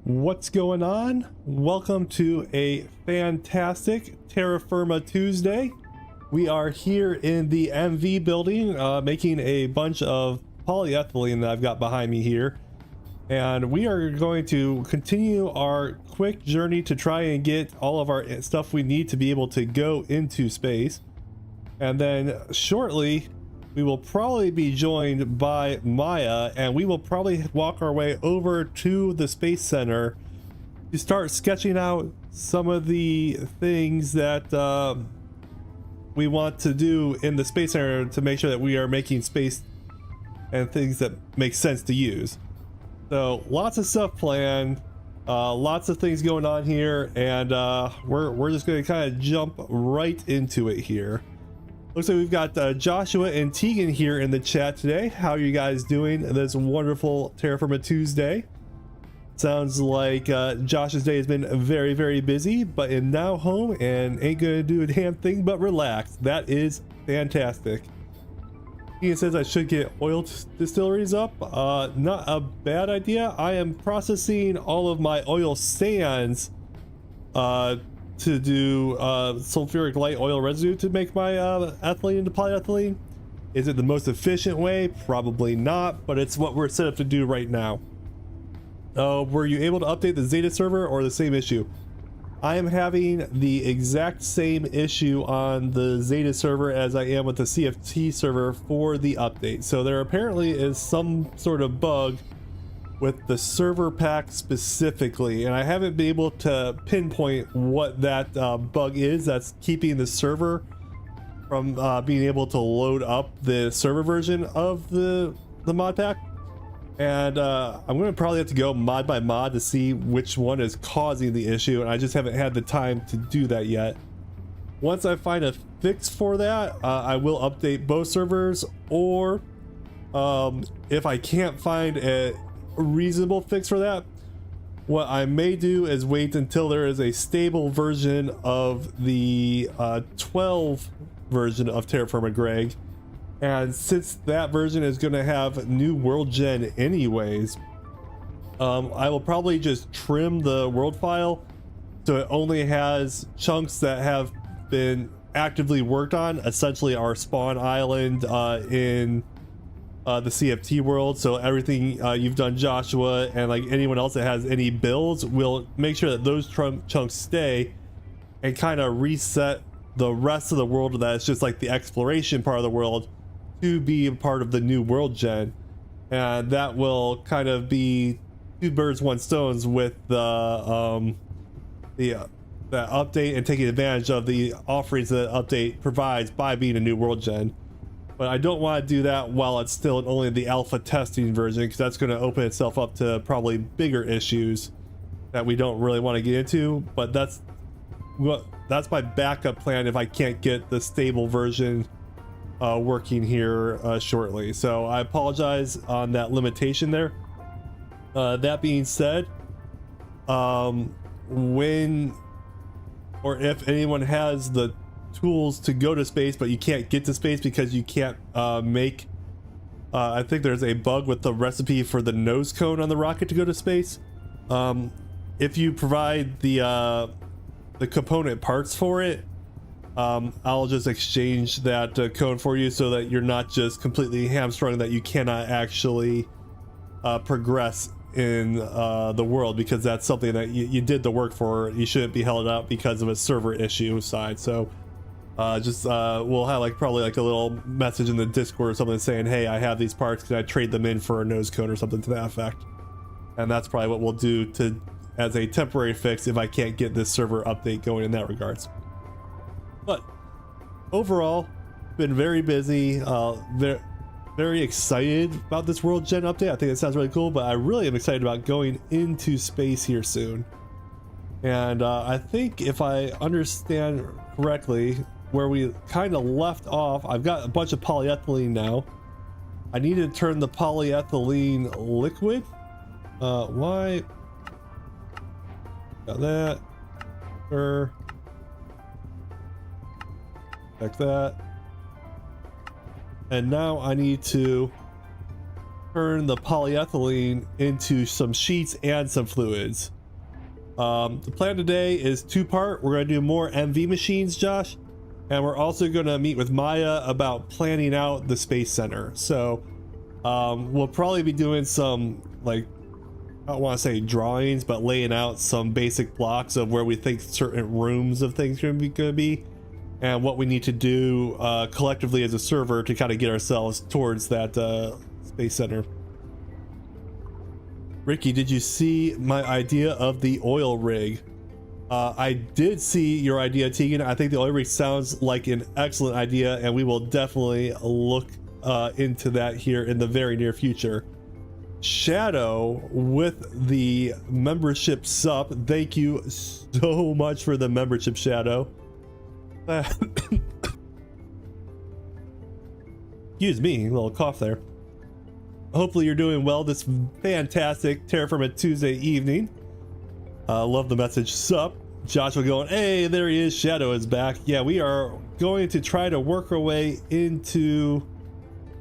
What's going on? Welcome to a fantastic Terra Firma Tuesday. We are here in the MV building making a bunch of polyethylene that I've got behind me here, and we are going to continue our quick journey to try and get all of our stuff we need to be able to go into space. And then shortly we will probably be joined by Maya, and we will probably walk our way over to the Space Center to start sketching out some of the things that we want to do in the Space Center to make sure that we are making space and things that make sense to use. So lots of stuff planned, lots of things going on here, and we're just going to kind of jump right into it here. Looks like we've got Joshua and Tegan here in the chat today. How are you guys doing this wonderful Terra Firma Tuesday? Sounds like Josh's day has been very, very busy, but is now home and ain't gonna do a damn thing but relax. That is fantastic. Tegan says I should get oil distilleries up. Not a bad idea. I am processing all of my oil sands to do sulfuric light oil residue to make my ethylene into polyethylene. Is it the most efficient way? Probably not, but it's what we're set up to do right now. Were you able to update the Zeta server or the same issue? I am having the exact same issue on the Zeta server as I am with the CFT server for the update. So there apparently is some sort of bug with the server pack specifically, and I haven't been able to pinpoint what that bug is that's keeping the server from being able to load up the server version of the mod pack. And I'm going to probably have to go mod by mod to see which one is causing the issue, and I just haven't had the time to do that yet. Once I find a fix for that, I will update both servers, or if I can't find a reasonable fix for that, what I may do is wait until there is a stable version of the 12 version of Terrafirmagreg, and since that version is going to have new world gen anyways, I will probably just trim the world file so it only has chunks that have been actively worked on, essentially our spawn island in the CFT world. So everything you've done, Joshua, and like anyone else that has any builds, will make sure that those chunks stay and kind of reset the rest of the world that is just like the exploration part of the world to be a part of the new world gen. And that will kind of be two birds, one stones with the update and taking advantage of the offerings that update provides by being a new world gen. But I don't want to do that while it's still only the alpha testing version, because that's going to open itself up to probably bigger issues that we don't really want to get into. But that's my backup plan if I can't get the stable version working here shortly. So I apologize on that limitation there. That being said, when or if anyone has the tools to go to space but you can't get to space because you can't make I think there's a bug with the recipe for the nose cone on the rocket to go to space. If you provide the component parts for it, I'll just exchange that cone for you so that you're not just completely hamstrung that you cannot actually progress in the world, because that's something that you did the work for. You shouldn't be held out because of a server issue side. So we'll have probably a little message in the Discord or something saying, hey, I have these parts, can I trade them in for a nose cone or something to that effect? And that's probably what we'll do as a temporary fix if I can't get this server update going in that regards. But overall, been very busy, very excited about this world gen update. I think it sounds really cool, but I really am excited about going into space here soon. And I think if I understand correctly, where we kind of left off, I've got a bunch of polyethylene now. I need to turn the polyethylene liquid. Why? Got that. Like that. And now I need to turn the polyethylene into some sheets and some fluids. The plan today is two-part. We're going to do more MV machines, Josh, and we're also going to meet with Maya about planning out the space center. So we'll probably be doing some, like, I don't want to say drawings, but laying out some basic blocks of where we think certain rooms of things are going to be and what we need to do collectively as a server to kind of get ourselves towards that space center. Ricky, did you see my idea of the oil rig? I did see your idea, Tegan. I think the oil rig sounds like an excellent idea, and we will definitely look into that here in the very near future. Shadow with the membership sub. Thank you so much for the membership, Shadow. Excuse me, a little cough there. Hopefully you're doing well this fantastic Terrafirma Tuesday evening. Love the message. Sup? Joshua going, hey, there he is. Shadow is back. Yeah, we are going to try to work our way into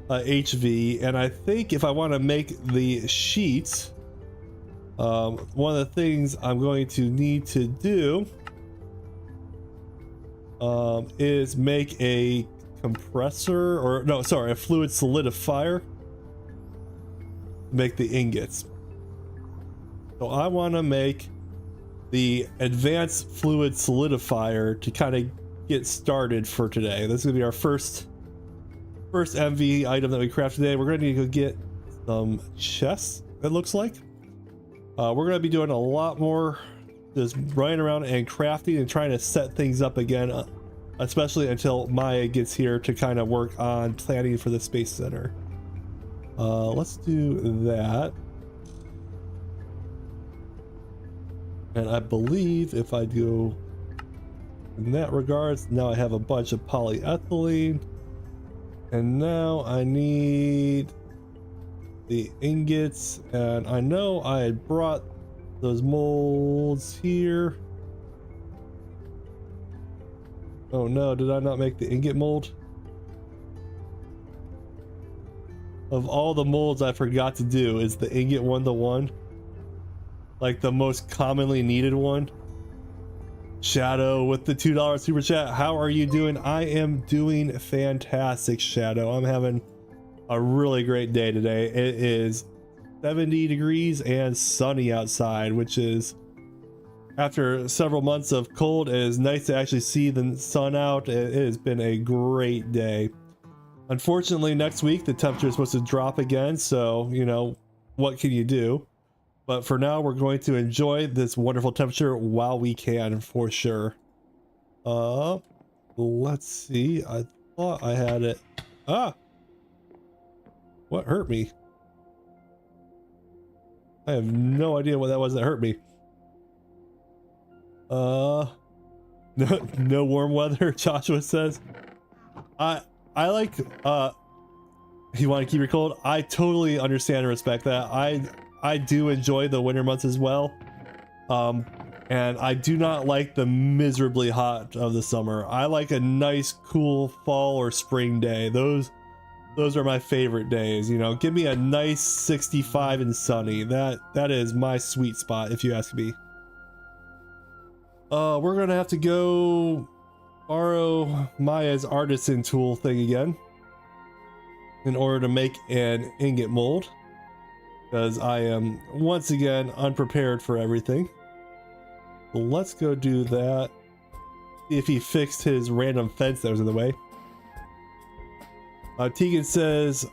HV, and I think if I want to make the sheets, one of the things I'm going to need to do is make a compressor, or no, sorry, a fluid solidifier. Make the ingots. So I want to make the advanced fluid solidifier to kind of get started for today. This is gonna be our first MV item that we craft today. We're gonna need to go get some chests, it looks like. We're gonna be doing a lot more just running around and crafting and trying to set things up again, especially until Maya gets here to kind of work on planning for the space center. Let's do that. And I believe if I go in that regards, now I have a bunch of polyethylene, and now I need the ingots, and I know I had brought those molds here. Oh no, did I not make the ingot mold? Of all the molds I forgot to do, is the ingot one the one? Like the most commonly needed one? Shadow with the $2 super chat. How are you doing? I am doing fantastic, Shadow. I'm having a really great day today. It is 70 degrees and sunny outside, which is, after several months of cold, it is nice to actually see the sun out. It has been a great day. Unfortunately, next week the temperature is supposed to drop again, so you know, what can you do? But for now, we're going to enjoy this wonderful temperature while we can, for sure. Let's see. I thought I had it. Ah! What hurt me? I have no idea what that was that hurt me. No warm weather, Joshua says. I like, you want to keep your cold? I totally understand and respect that. I do enjoy the winter months as well. And I do not like the miserably hot of the summer. I like a nice, cool fall or spring day. Those are my favorite days. You know, give me a nice 65 and sunny. That is my sweet spot, if you ask me. We're gonna have to go borrow Maya's artisan tool thing again in order to make an ingot mold, because I am once again unprepared for everything. Let's go do that. See if he fixed his random fence that was in the way. Tegan says,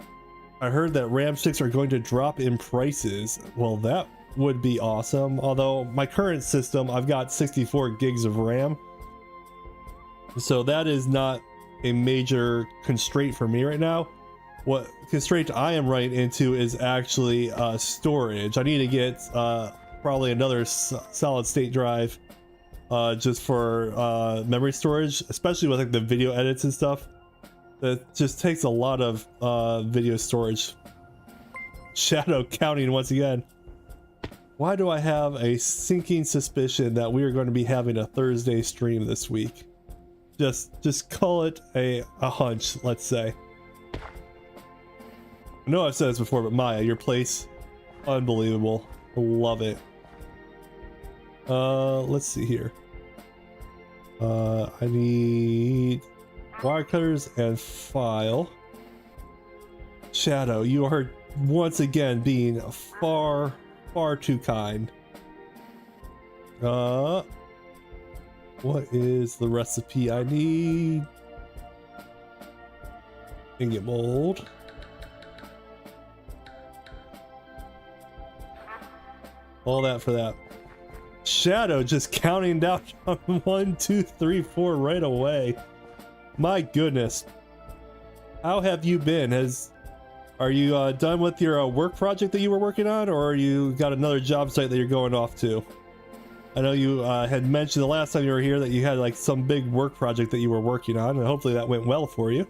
I heard that RAM sticks are going to drop in prices. Well, that would be awesome. Although my current system, I've got 64 gigs of RAM, so that is not a major constraint for me right now. What constraint I am running into is actually storage. I need to get probably another solid state drive just for memory storage, especially with like the video edits and stuff. That just takes a lot of video storage. Shadow counting once again. Why do I have a sinking suspicion that we are going to be having a Thursday stream this week? Just call it a hunch, let's say. I know I've said this before, but Maya, your place, unbelievable. Love it. Let's see here. I need wire cutters and file. Shadow, you are once again being far too kind. What is the recipe I need? Ingot mold. All that for that. Shadow just counting down from 1, 2, 3, 4 right away. My goodness. How have you been? Are you done with your work project that you were working on, or you got another job site that you're going off to? I know you had mentioned the last time you were here that you had like some big work project that you were working on, and hopefully that went well for you.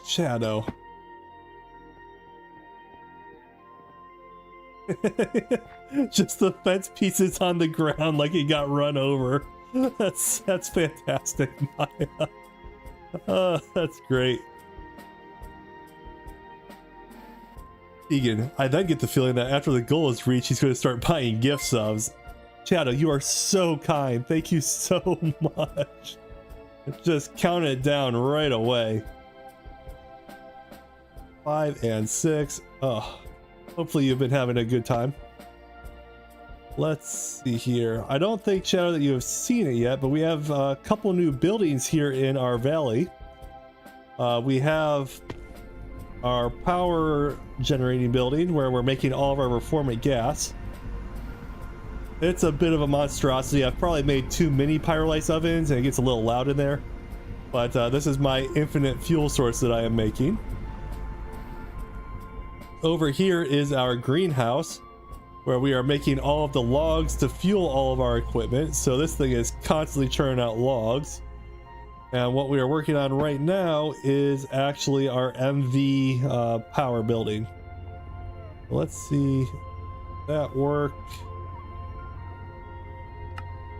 Shadow. Just the fence pieces on the ground like he got run over. That's fantastic, Maya. That's great. Egan, I then get the feeling that after the goal is reached, he's going to start buying gift subs. Shadow, you are so kind. Thank you so much. Just count it down right away. 5 and 6. Oh, hopefully you've been having a good time. Let's see here. I don't think, Shadow, that you have seen it yet, but we have a couple new buildings here in our valley. We have our power generating building where we're making all of our reformate gas. It's a bit of a monstrosity. I've probably made too many pyrolysis ovens and it gets a little loud in there. But this is my infinite fuel source that I am making. Over here is our greenhouse where we are making all of the logs to fuel all of our equipment. So this thing is constantly churning out logs. And what we are working on right now is actually our MV power building. Let's see that work.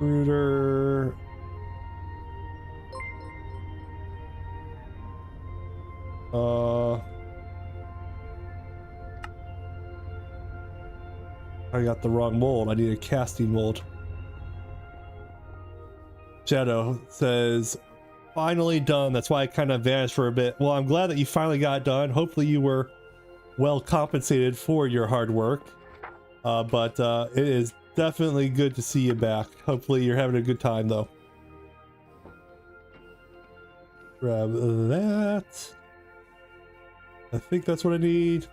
Router. I got the wrong mold. I need a casting mold. Shadow says, finally done. That's why I kind of vanished for a bit. Well, I'm glad that you finally got done. Hopefully you were well compensated for your hard work. But it is definitely good to see you back. Hopefully you're having a good time though. Grab that. I think that's what I need.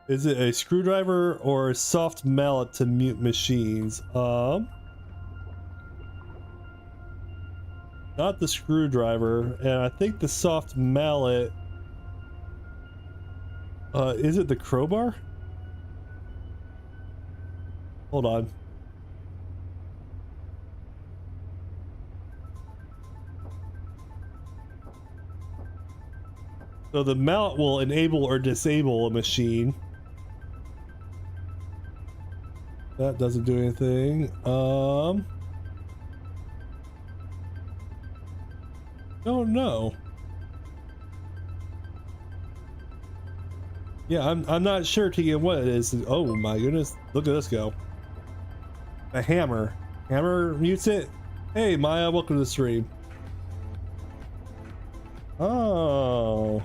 Is it a screwdriver or a soft mallet to mute machines? Not the screwdriver, and I think the soft mallet. Is it the crowbar? Hold on. So the mallet will enable or disable a machine. That doesn't do anything. Don't know. Yeah, I'm not sure to get what it is. Oh my goodness, look at this go. A hammer. Hammer mutes it. Hey Maya, welcome to the stream. Oh.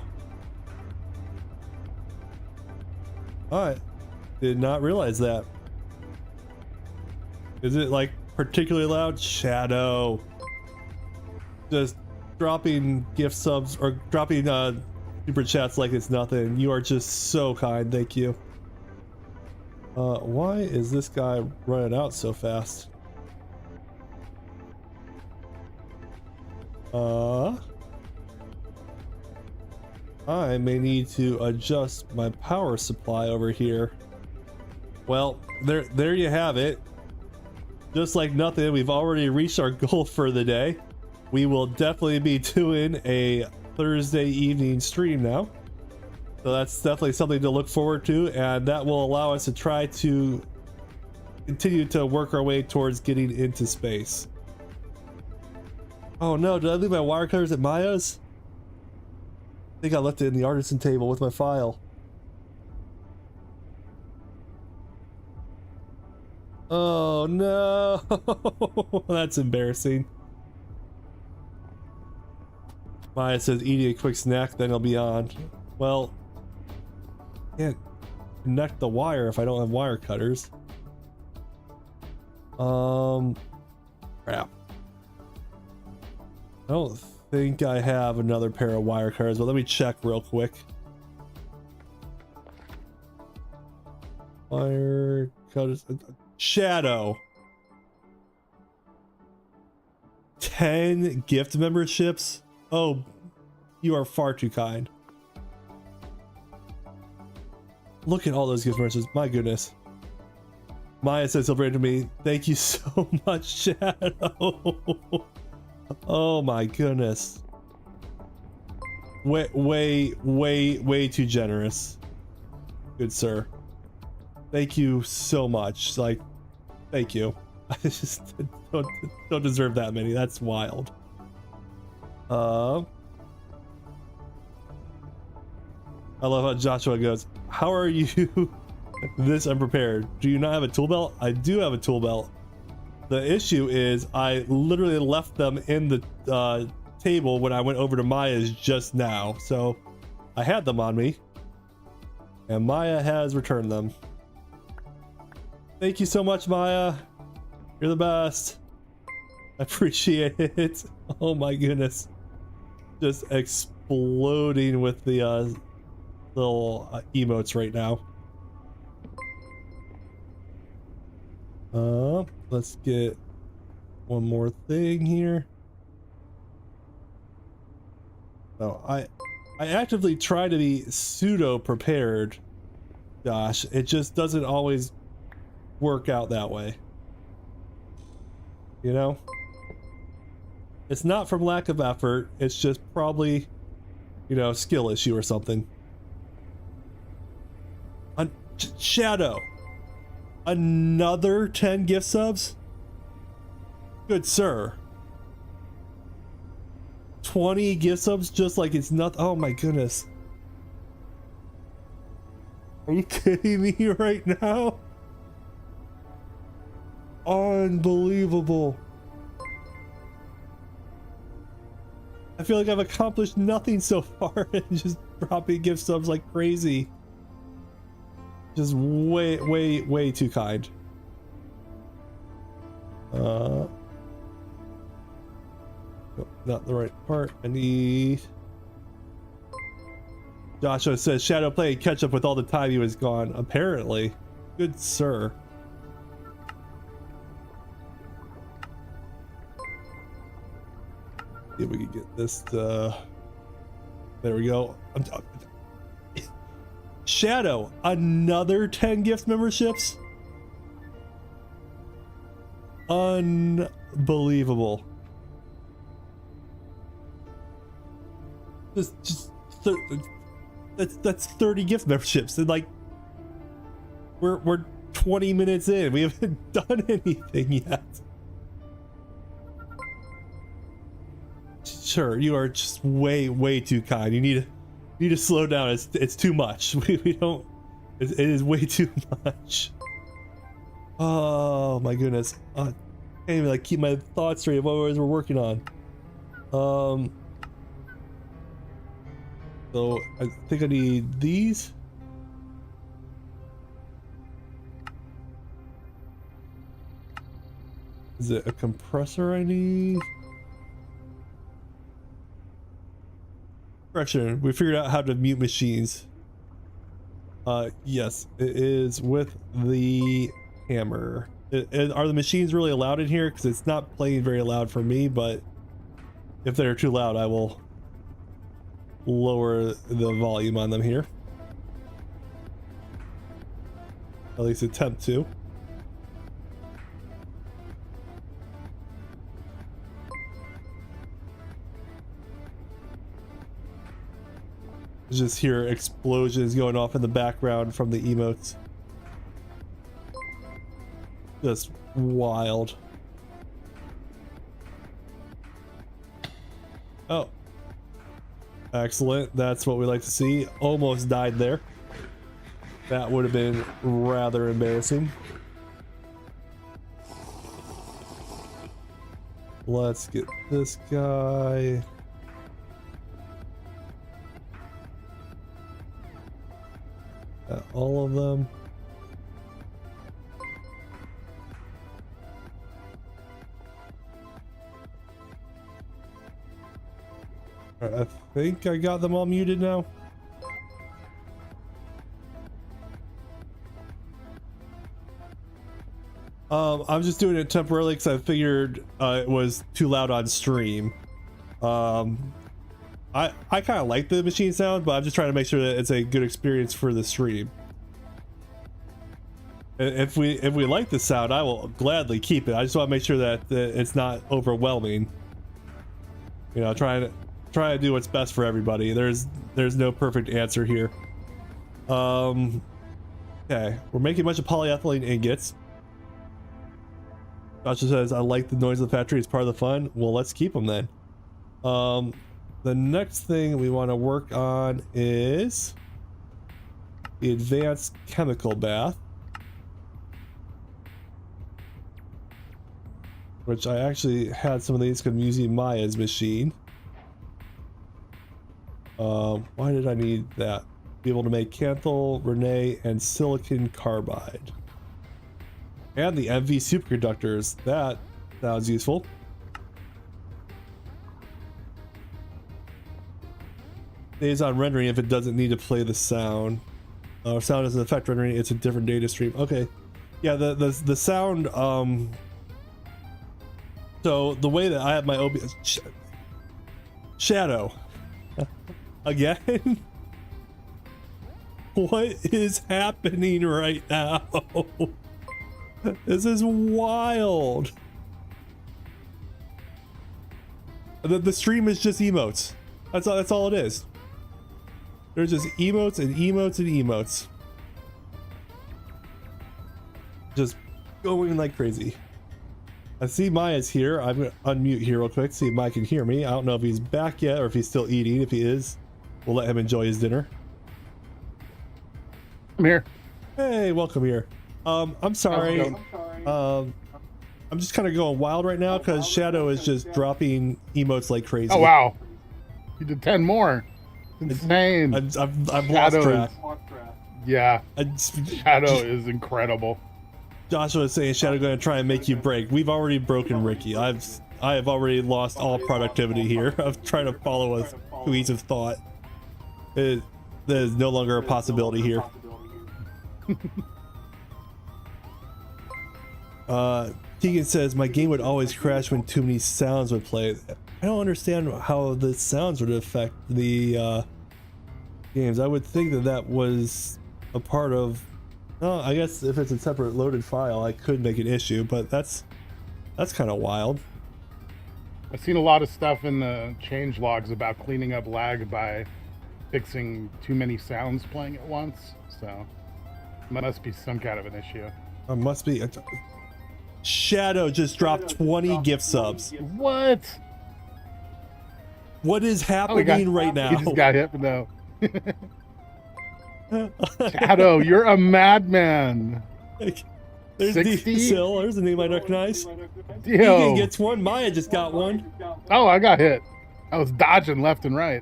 I did not realize that. Is it like particularly loud? Shadow. Just dropping gift subs or dropping super chats like it's nothing. You are just so kind. Thank you. Why is this guy running out so fast? I may need to adjust my power supply over here. Well, there you have it. Just like nothing, we've already reached our goal for the day. We will definitely be doing a Thursday evening stream now. So that's definitely something to look forward to, and that will allow us to try to continue to work our way towards getting into space. Oh no, did I leave my wire cutters at Maya's? I think I left it in the artisan table with my file. Oh no, that's embarrassing. Maya says eating a quick snack, then I'll be on. Well, can't connect the wire if I don't have wire cutters. Crap. I don't think I have another pair of wire cutters, but let me check real quick. Wire cutters. Shadow. 10 gift memberships? Oh, you are far too kind. Look at all those gift memberships. My goodness. Maya says he'll bring it to me. Thank you so much, Shadow. Oh my goodness. Way too generous. Good sir. Thank you so much. Like, thank you. I just don't deserve that many. That's wild. I love how Joshua goes, how are you this unprepared? Do you not have a tool belt? I do have a tool belt. The issue is I literally left them in the table when I went over to Maya's just now. So I had them on me and Maya has returned them. Thank you so much, Maya. You're the best. I appreciate it. Oh my goodness. Just exploding with the little emotes right now. Let's get one more thing here. No, I actively try to be pseudo prepared, Josh. It just doesn't always work out that way. You know? It's not from lack of effort, it's just probably, you know, skill issue or something. Shadow. Another 10 gift subs? Good sir. 20 gift subs just like it's not. Oh my goodness. Are you kidding me right now? Unbelievable. I feel like I've accomplished nothing so far and just dropping gift subs like crazy. Just way too kind. Oh, not the right part. I need. Joshua says Shadow played catch up with all the time he was gone. Apparently. Good sir. See if we can get this to... There we go. Shadow, another 10 gift memberships? Unbelievable. That's 30 gift memberships, and like we're 20 minutes in. We haven't done anything yet. Sure, you are just way too kind. You need to slow down. It's too much. We don't. It is way too much. Oh my goodness. I can't even like keep my thoughts straight of what it is we're working on. So I think I need these. Is it a compressor I need? Correction, we figured out how to mute machines. Yes, it is with the hammer. Are the machines really loud in here? Because it's not playing very loud for me, but if they're too loud, I will lower the volume on them here. At least attempt to. Just hear explosions going off in the background from the emotes. Just wild. Oh. Excellent. That's what we like to see. Almost died there. That would have been rather embarrassing. Let's get this guy. All of them. I think I got them all muted now. I'm just doing it temporarily because I figured it was too loud on stream. I kind of like the machine sound, but I'm just trying to make sure that it's a good experience for the stream. If we like the sound, I will gladly keep it. I just want to make sure that it's not overwhelming. You know, trying to do what's best for everybody. There's no perfect answer here. Okay, we're making a bunch of polyethylene ingots. Joshua says, I like the noise of the factory, it's part of the fun. Well, let's keep them then. The next thing we want to work on is the advanced chemical bath, which I actually had some of these because I'm using Maya's machine. Why did I need that? Be able to make Canthal, Renee, and silicon carbide. And the MV superconductors. That sounds useful. Stays on rendering if it doesn't need to play the sound. Sound doesn't affect rendering, it's a different data stream. Okay. Yeah, the sound, so the way that I have my OBS... Shadow. Again? What is happening right now? This is wild. The stream is just emotes. That's all it is. There's just emotes and emotes and emotes. Just going like crazy. I see Maya's here. I'm gonna unmute here real quick, see if Maya can hear me. I don't know if he's back yet or if he's still eating. If he is, we'll let him enjoy his dinner. I'm here. Hey, welcome here. I'm sorry. I'm just kind of going wild right now because Shadow is just dropping emotes like crazy. Oh wow, you did 10 more. Insane. I've lost track. Yeah, Shadow is incredible. Joshua is saying Shadow going to try and make you break. We've already broken Ricky. I have already lost all productivity here of trying to follow a cohesive thought. There is no longer a possibility here. Tegan says my game would always crash when too many sounds would play. I don't understand how the sounds would affect the games. I would think that was a part of. Oh, I guess if it's a separate loaded file, I could make an issue, but that's kind of wild. I've seen a lot of stuff in the change logs about cleaning up lag by fixing too many sounds playing at once. So it must be some kind of an issue. Must be. Shadow just dropped 20 gift subs. What? What is happening right now? He just got hit though. Shadow, you're a madman. There's 60? There's a name I recognize. Yo. Tegan gets one. Maya just got one. Oh, I got hit. I was dodging left and right.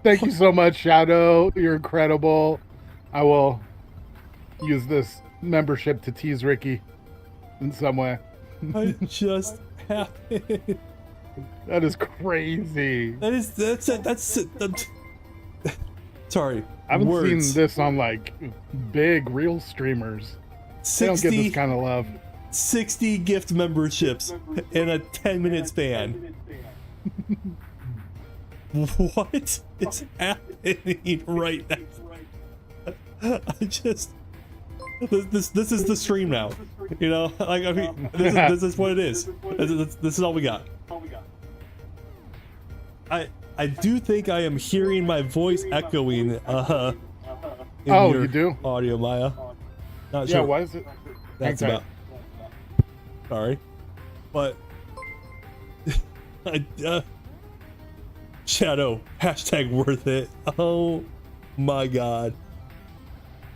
Thank you so much, Shadow. You're incredible. I will use this membership to tease Ricky in some way. What just happened? That is crazy. That's sorry. I haven't words. seen this on like big real streamers. They don't get this kind of love. 60 gift memberships in a 10-minute span. What is happening right now? I just this is the stream now. You know, like I mean, this is what it is. This is all we got. I do think I am hearing my voice echoing. In you do? Audio, Maya. Not Yeah, sure. why is it? That's Okay. about. Sorry, but Shadow hashtag worth it. Oh my God,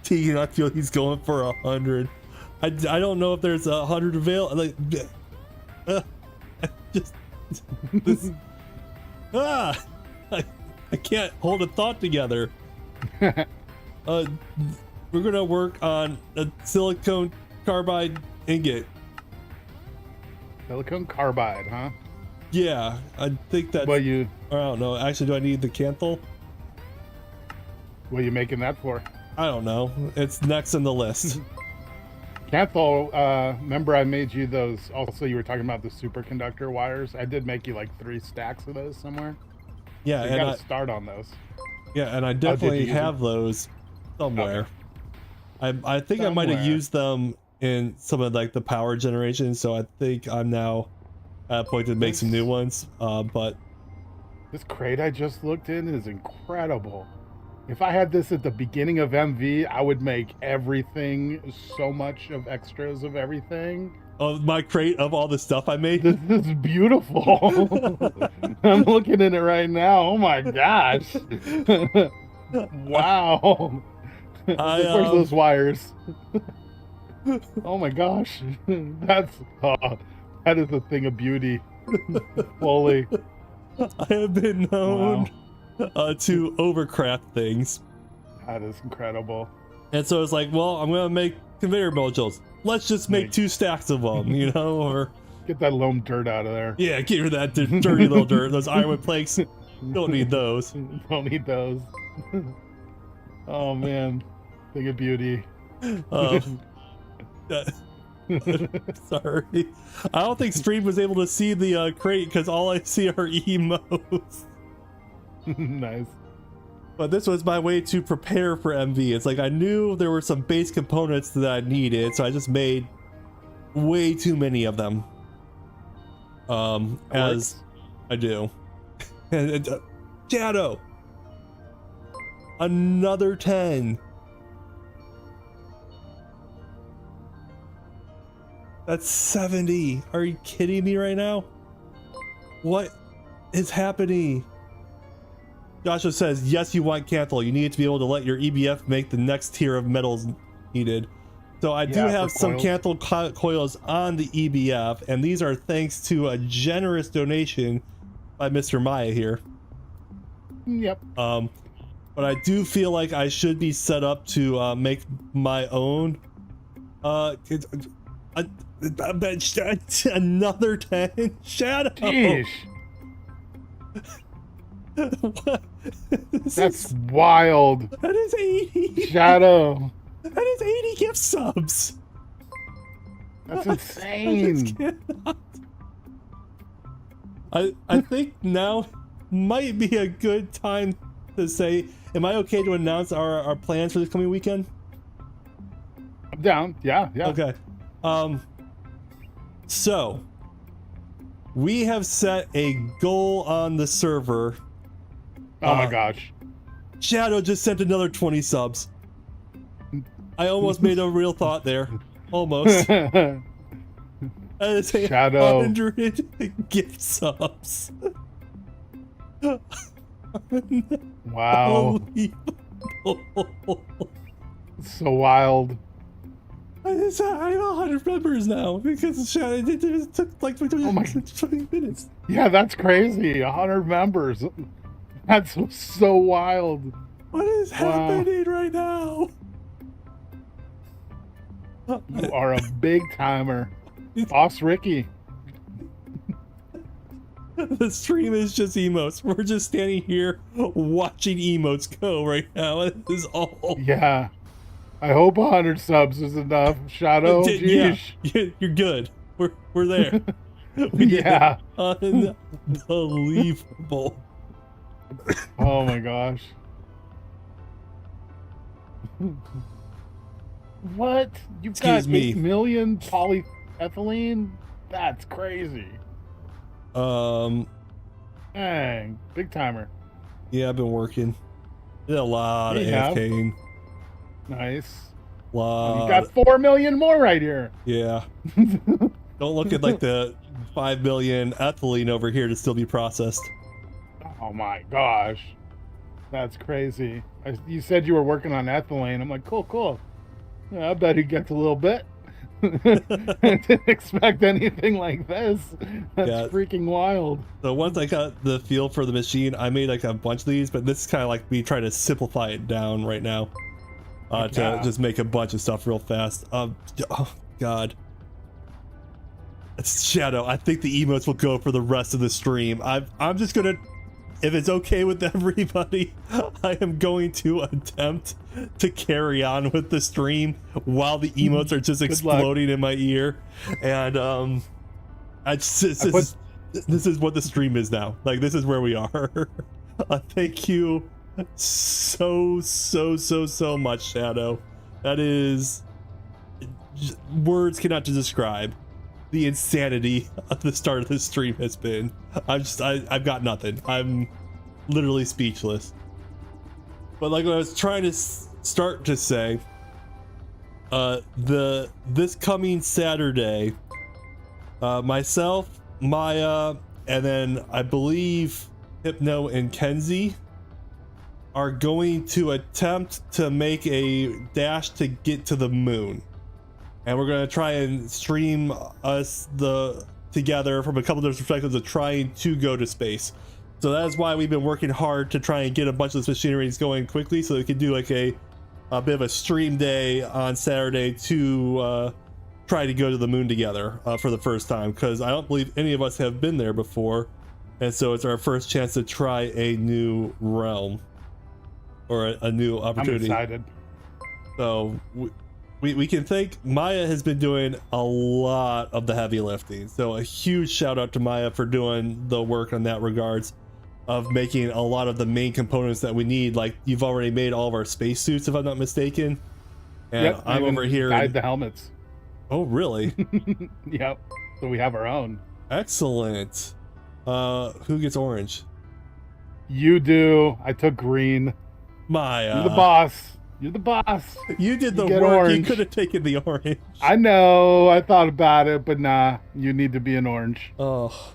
Tegan, I feel he's going for 100. I don't know if there's 100 avail. Like, just this. I can't hold a thought together. We're gonna work on a silicon carbide ingot. Silicon carbide, huh? Yeah, I think that's. What you? I don't know. Actually, do I need the canthal? What are you making that for? I don't know. It's next in the list. Canthal, remember I made you those, also you were talking about the superconductor wires. I did make you like 3 stacks of those somewhere. Yeah, So you and gotta start on those. Yeah, and I definitely use have them? those somewhere. Okay. I think I might have Somewhere. used them in some of like the power generation, so I think I'm now at a point to make some new ones. But This crate I just looked in is incredible. If I had this at the beginning of MV, I would make everything so much of extras of everything. of my crate of all the stuff I made. This is beautiful. I'm looking at it right now. Oh my gosh. Wow. Where's those wires? Oh my gosh. That is a thing of beauty. Holy. I have been known to overcraft things. That is incredible. And so it's like, well, I'm gonna make conveyor modules. Let's just make 2 stacks of them, you know, or Get that loam dirt out of there. yeah, get rid of that dirty little dirt. Those ironwood planks, don't need those. Don't need those. Oh man, thing of beauty. Sorry, I don't think Stream was able to see the crate because all I see are emotes. Nice. But this was my way to prepare for MV. It's like I knew there were some base components that I needed, so I just made way too many of them. As I do. And Shadow, another 10. That's 70. Are you kidding me right now? What is happening? Joshua says, yes, you want Canthal. You need to be able to let your EBF make the next tier of metals needed. So I do have some Canthal coils on the EBF, and these are thanks to a generous donation by Mr. Maya here. Yep. But I do feel like I should be set up to make my own. Another 10 Shadow. Jeez. What? That's wild. That is 80. Shadow. That is 80 gift subs. That's insane. I think now might be a good time to say, am I okay to announce our plans for this coming weekend? I'm down. Yeah. Okay. So we have set a goal on the server. Oh my gosh. Shadow just sent another 20 subs. I almost made a real thought there. Almost. That is a Shadow. 100 gift subs. Wow. So wild. I have 100 members now because it took like 20 minutes. Yeah, that's crazy. 100 members. That's so wild. What is happening right now? You are a big timer. Boss Ricky. The stream is just emotes. We're just standing here watching emotes go right now. This is all. Yeah. I hope 100 subs is enough. Shadow, Yeah, jeez. you're good. We're there. We did Yeah. it. Unbelievable. Oh my gosh. What? You've Excuse got me. 8 million polyethylene? That's crazy. Dang. Big timer. Yeah, I've been working. Did a lot of Yeah. AFKing. Nice. Lot. You got 4 million more right here. Yeah. Don't look at like the 5 million ethylene over here to still be processed. Oh my gosh. That's crazy. You said you were working on ethylene. I'm like, cool. Yeah, I bet he gets a little bit. I didn't expect anything like this. That's Yeah. freaking wild. So once I got the feel for the machine, I made like a bunch of these, but this is kind of like me trying to simplify it down right now. To just make a bunch of stuff real fast. Oh God. Shadow, I think the emotes will go for the rest of the stream. I'm just gonna, if it's okay with everybody, I am going to attempt to carry on with the stream while the emotes are just exploding in my ear. And this is what the stream is now. Like, this is where we are. Thank you so much, Shadow. That is, words cannot describe the insanity of the start of this stream has been. I've got nothing. I'm literally speechless. But like what I was trying to start to say, this coming Saturday, myself, Maya, and then I believe Hypno and Kenzie are going to attempt to make a dash to get to the moon. And we're going to try and stream us together from a couple different perspectives of trying to go to space. So that is why we've been working hard to try and get a bunch of this machinery going quickly so we can do like a bit of a stream day on Saturday to try to go to the moon together for the first time, because I don't believe any of us have been there before, and so it's our first chance to try a new realm or a new opportunity. I'm excited. So we can thank Maya has been doing a lot of the heavy lifting, so a huge shout out to Maya for doing the work on that regards of making a lot of the main components that we need. Like, you've already made all of our spacesuits, if I'm not mistaken, and yep, I'm over here dyed the helmets. Oh really? Yep, so we have our own. Excellent. Who gets orange? You do. I took green. Maya, you're the boss. You're the boss. You did the work. Orange. You could have taken the orange. I know. I thought about it, but nah. You need to be an orange. Oh.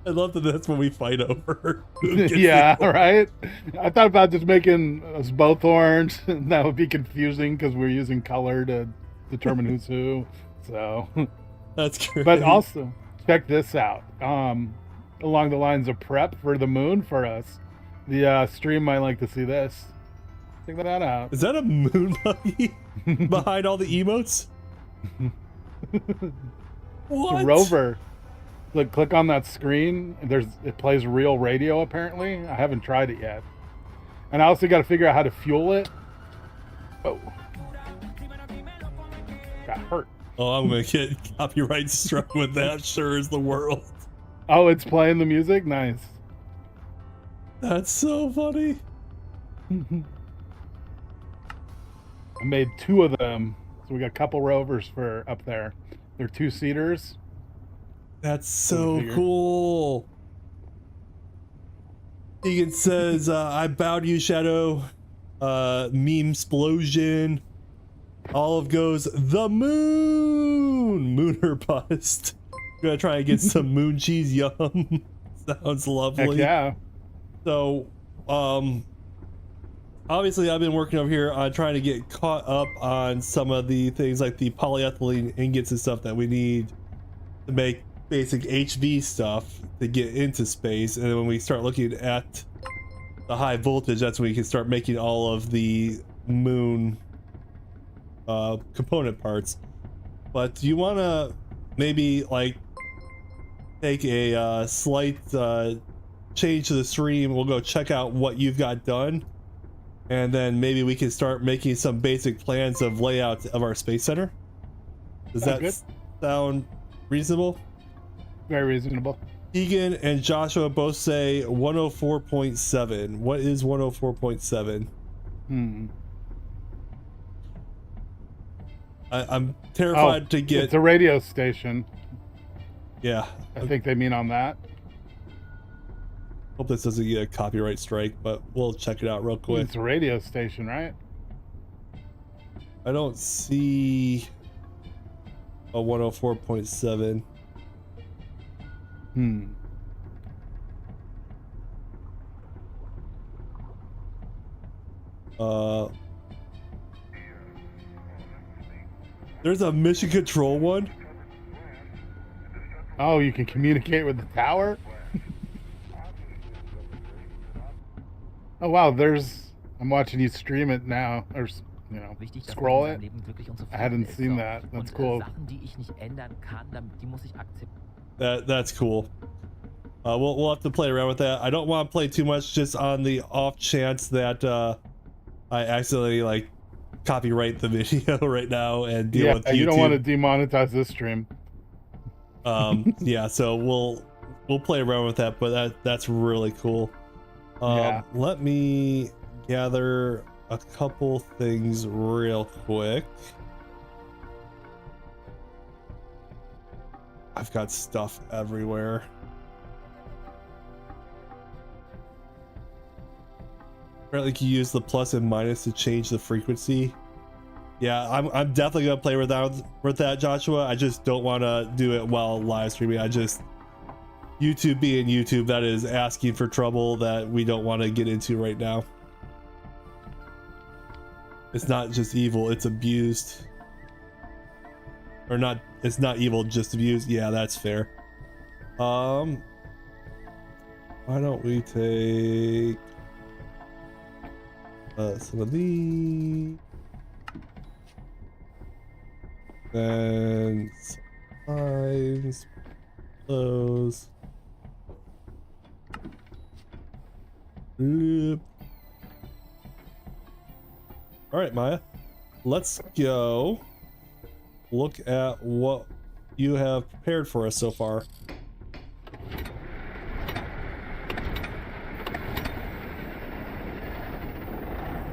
I love that that's what we fight over. Yeah, right? I thought about just making us both orange. That would be confusing because we're using color to determine who's who. So that's great. But also, check this out. Along the lines of prep for the moon for us, the stream might like to see this. Check that out. Is that a moon buggy behind all the emotes? What? It's a rover. Look, click on that screen. It plays real radio apparently. I haven't tried it yet. And I also got to figure out how to fuel it. Oh. Got hurt. Oh, I'm going to get copyright struck with that. Sure as the world. Oh, it's playing the music? Nice. That's so funny. I made 2 of them. So we got a couple rovers for up there. They're 2-seaters. That's so cool. Egan says, I bow to you, Shadow. Meme explosion. Olive goes, the moon! Mooner bust. Gonna try and get some moon cheese, yum. Sounds lovely. Heck yeah. So, obviously I've been working over here on trying to get caught up on some of the things like the polyethylene ingots and stuff that we need to make basic HV stuff to get into space. And then when we start looking at the high voltage, that's when we can start making all of the moon component parts. But do you want to maybe like take a slight change to the stream? We'll go check out what you've got done, and then maybe we can start making some basic plans of layout of our space center. Does that sound reasonable? Very reasonable. Egan and Joshua both say 104.7. What is 104.7? I'm terrified to get... It's a radio station. Yeah. I think they mean on that. Hope this doesn't get a copyright strike, but we'll check it out real quick. It's a radio station, right? I don't see a 104.7. There's a mission control one. Oh, you can communicate with the tower? Oh, wow, I'm watching you stream it now, or, you know, scroll it. I hadn't seen that. That's cool. That's cool. We'll have to play around with that. I don't want to play too much just on the off chance that I accidentally like copyright the video right now and deal with YouTube. You don't want to demonetize this stream. Yeah, so we'll play around with that, but that's really cool. Let me gather a couple things real quick. I've got stuff everywhere. Apparently you use the plus and minus to change the frequency. Yeah, I'm definitely gonna play with that, Joshua. I just don't want to do it while live streaming. YouTube being YouTube, that is asking for trouble that we don't want to get into right now. It's not just evil, it's abused. Or not, it's not evil, just abused. Yeah, that's fair. Why don't we take some of these, then sometimes those. All right, Maya, let's go look at what you have prepared for us so far.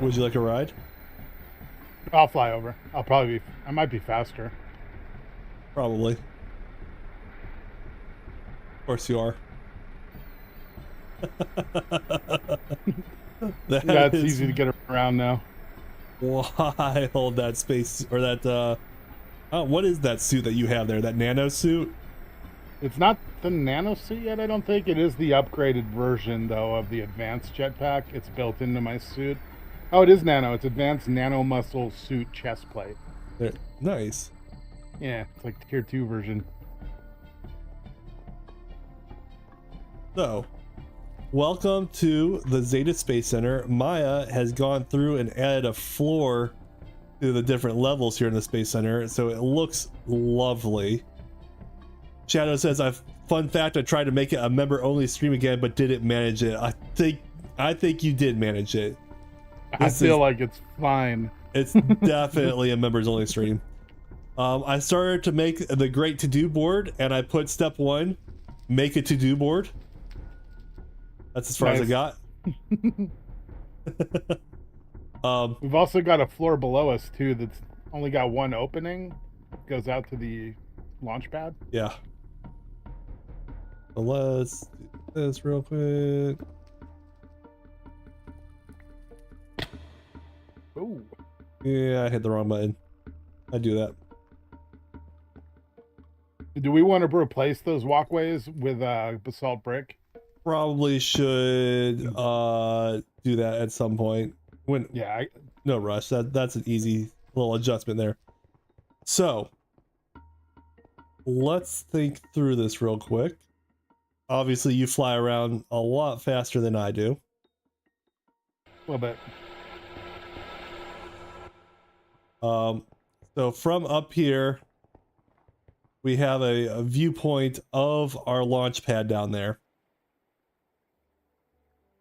Would you like a ride? I'll fly over. I might be faster. Probably. Of course you are. That's easy to get around now. Why hold that space or that what is that suit that you have there? That nano suit? It's not the nano suit yet, I don't think. It is the upgraded version though of the advanced jetpack. It's built into my suit. Oh, it is nano. It's advanced nano muscle suit chest plate. Nice. Yeah, it's like the tier 2 version. So, welcome to the Zeta Space Center. Maya has gone through and added a floor to the different levels here in the Space Center, so it looks lovely. Shadow says, fun fact, I tried to make it a member-only stream again, but didn't manage it. I think you did manage it. I feel like it's fine. It's definitely a members-only stream. I started to make the great to-do board, and I put step 1, make a to-do board. That's as far as I got. We've also got a floor below us too that's only got one opening. It goes out to the launch pad. Yeah. So let's do this real quick. Ooh. Yeah, I hit the wrong button. I do that. Do we want to replace those walkways with basalt brick? Probably should do that at some point. No rush. That's an easy little adjustment there. So let's think through this real quick. Obviously you fly around a lot faster than I do. A little bit. So from up here we have a viewpoint of our launch pad down there.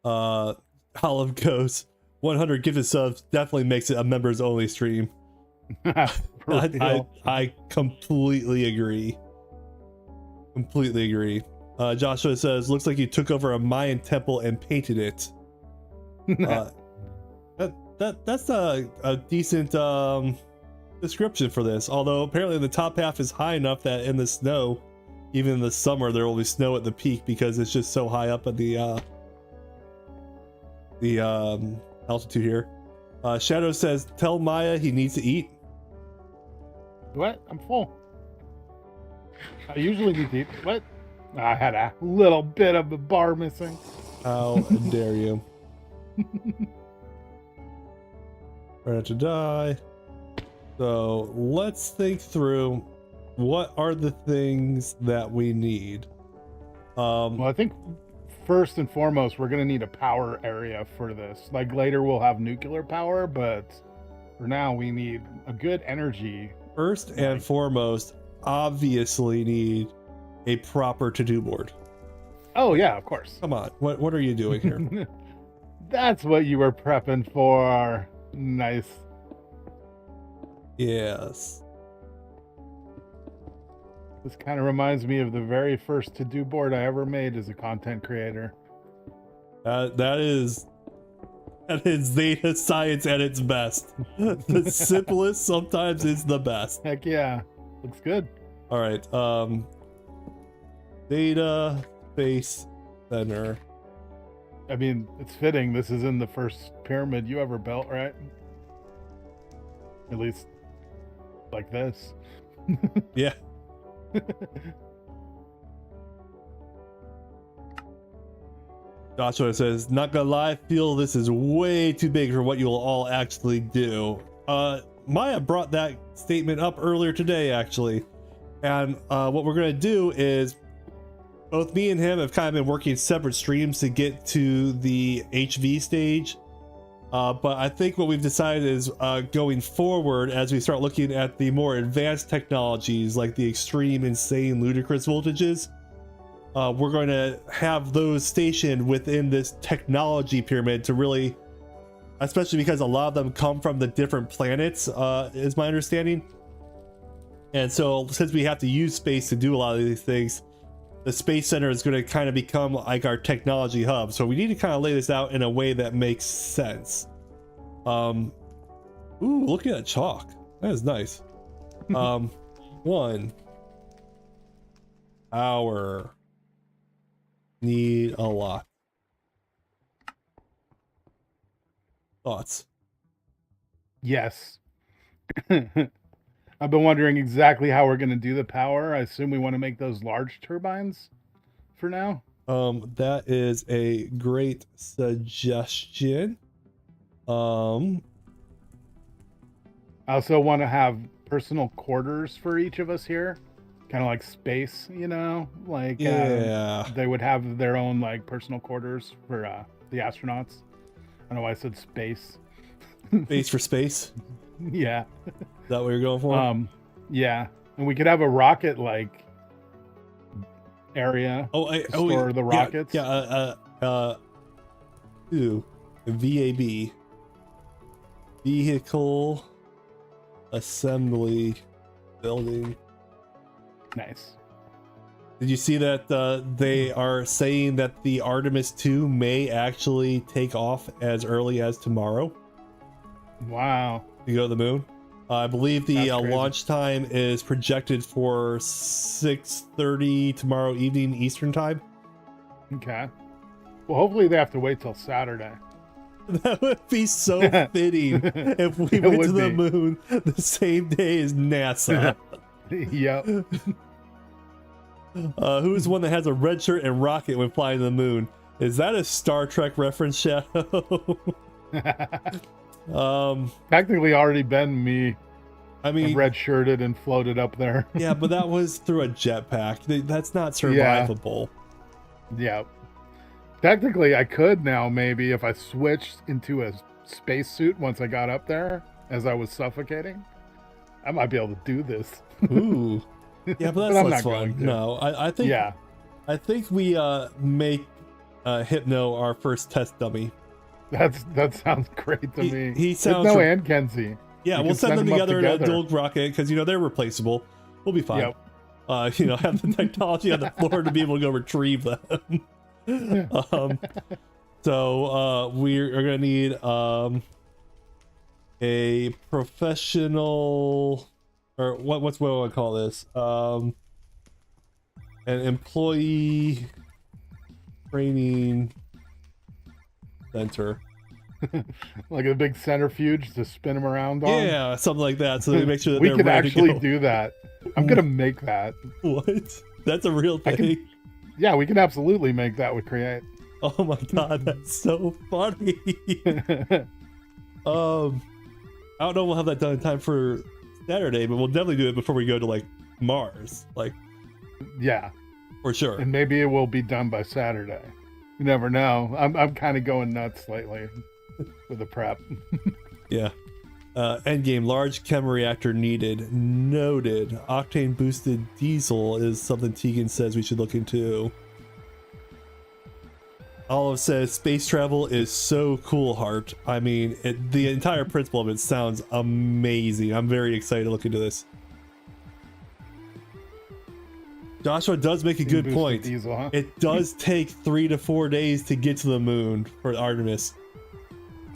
Olive goes 100 gifted subs definitely makes it a members only stream. I completely agree. Joshua says looks like you took over a Mayan temple and painted it. That's a decent description for this, although apparently the top half is high enough that in the snow, even in the summer, there will be snow at the peak because it's just so high up at the altitude here. Shadow says tell Maya he needs to eat. What? I'm full. I usually need to eat. What? I had a little bit of the bar missing. How dare you. Ready to die. So let's think through what are the things that we need. Well, I think first and foremost, we're going to need a power area for this. Like later we'll have nuclear power, but for now we need a good energy. First and foremost, obviously need a proper to-do board. Oh yeah, of course. Come on, what are you doing here? That's what you were prepping for. Nice. Yes. This kind of reminds me of the very first to-do board I ever made as a content creator. That is Zeta science at its best. The simplest sometimes is the best. Heck yeah. Looks good. All right. Zeta Space Center. I mean, it's fitting. This is in the first pyramid you ever built, right? At least like this. Yeah. Joshua says, not gonna lie, feel this is way too big for what you'll all actually do. Maya brought that statement up earlier today, actually. And what we're gonna do is both me and him have kind of been working separate streams to get to the HV stage. But I think what we've decided is going forward, as we start looking at the more advanced technologies like the extreme, insane, ludicrous voltages, we're going to have those stationed within this technology pyramid to really, especially because a lot of them come from the different planets, is my understanding. And so since we have to use space to do a lot of these things, the Space Center is going to kind of become like our technology hub. So we need to kind of lay this out in a way that makes sense. Ooh, look at that chalk. That is nice. 1 hour. Need a lot. Thoughts? Yes. I've been wondering exactly how we're going to do the power. I assume we want to make those large turbines for now. That is a great suggestion. I also want to have personal quarters for each of us here. Kind of like space, you know? Like, yeah. They would have their own, like, personal quarters for the astronauts. I don't know why I said space. Space for space? Yeah. Is that what you're going for? Yeah. And we could have a rocket, like, area for the rockets. VAB. Vehicle Assembly Building. Nice. Did you see that they are saying that the Artemis 2 may actually take off as early as tomorrow? Wow. To go to the moon? I believe the launch time is projected for 6:30 tomorrow evening Eastern time. Okay. Well, hopefully they have to wait till Saturday. That would be so fitting if we went to the moon the same day as NASA. Yep. Who's the one that has a red shirt and rocket when flying to the moon? Is that a Star Trek reference, Shadow? Technically already been me. I mean, red shirted and floated up there. Yeah, but that was through a jetpack. That's not survivable. Yeah. Technically, I could now maybe if I switched into a spacesuit once I got up there as I was suffocating. I might be able to do this. Ooh. Yeah, but that's less fun. No, I think. Yeah. I think we make Hypno our first test dummy. That sounds great to me. He sounds. Hypno and Kenzie. Yeah, we'll send them together in a dual rocket because they're replaceable. We'll be fine. Yep. Have the technology on the floor to be able to go retrieve them. So we're gonna need a professional, or what do I want to call this? An employee training center. Like a big centrifuge to spin them around on? Yeah, something like that. So they make sure that we they're could ready actually to go. do that. I'm gonna make that. What? That's a real thing. Yeah, we can absolutely make that with Create. Oh my god, that's so funny. I don't know if we'll have that done in time for Saturday, but we'll definitely do it before we go to like Mars, like Yeah, for sure. and maybe it will be done by Saturday. You never know. I'm kind of going nuts lately with the prep. Yeah. Endgame, large chem reactor needed. Noted. Octane boosted diesel is something Tegan says we should look into. Olive says space travel is so cool, Hart. I mean, the entire principle of it sounds amazing. I'm very excited to look into this. Joshua does make a good point. Diesel, huh? It does take 3 to 4 days to get to the moon for Artemis.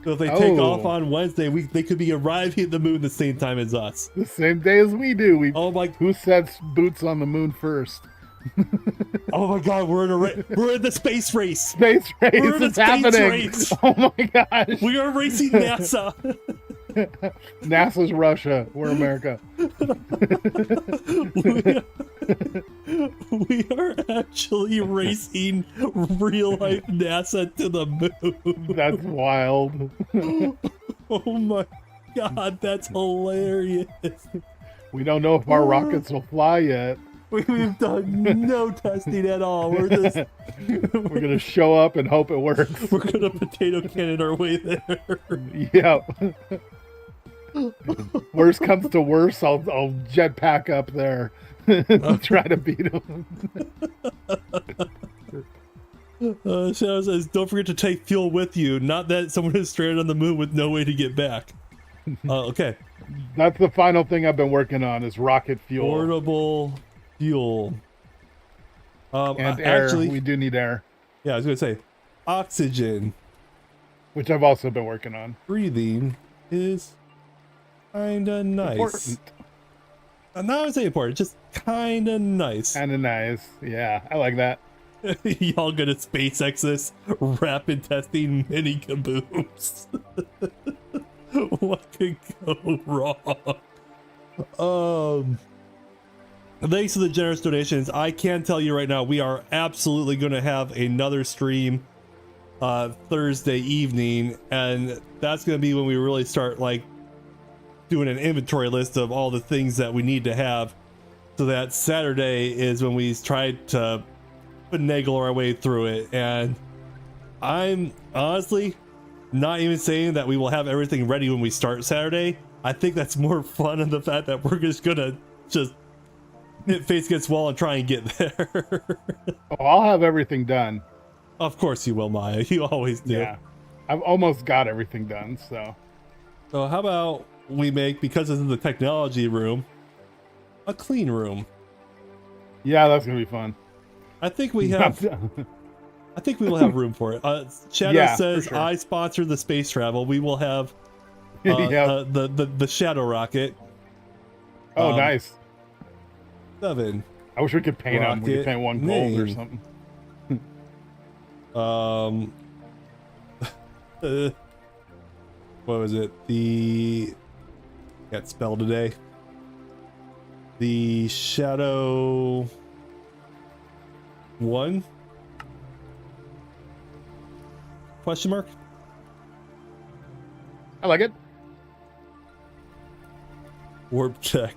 So if they take off on Wednesday, they could be arriving at the moon the same time as us. The same day as we do. Oh my! Who sets boots on the moon first? Oh my God! We're in the space race. Space race. We're in the it's space happening. race. Oh my gosh! We are racing NASA. NASA's Russia. We're America. we are actually racing real life NASA to the moon. That's wild. Oh my God, that's hilarious. We don't know if our rockets will fly yet. We've done no testing at all. We're just We're gonna show up and hope it works. we're gonna potato cannon our way there. Yep. Worst comes to worst, I'll jetpack up there and try to beat him. Shadow says, don't forget to take fuel with you. Not that someone is stranded on the moon with no way to get back. Okay. That's the final thing I've been working on is rocket fuel. Portable fuel. And air. Actually, We do need air. yeah, I was going to say, oxygen. Which I've also been working on. Breathing is kind of nice. Important. Not I would say important, just kind of nice. Kind of nice. Yeah, I like that. Y'all gonna SpaceX this rapid testing mini kabooms. What could go wrong? Thanks to the generous donations. I can tell you right now, we are absolutely going to have another stream Thursday evening, and that's going to be when we really start like doing an inventory list of all the things that we need to have, so that Saturday is when we try to finagle our way through it. And I'm honestly not even saying that we will have everything ready when we start Saturday. I think that's more fun in the fact that we're just gonna hit face against wall and try and get there. Oh, I'll have everything done. Of course you will, Maya. You always do. Yeah, I've almost got everything done. So how about we make, because this is the technology room, a clean room? yeah, that's gonna be fun. I think we have. I think we will have room for it. Shadow Yeah, says, for sure. I sponsor the space travel. We will have the Shadow Rocket. Oh, nice. 7. I wish we could paint them. We could Rocket paint one gold or name. something. What was it? Got spelled today. The Shadow 1? Question mark? I like it. Warp check.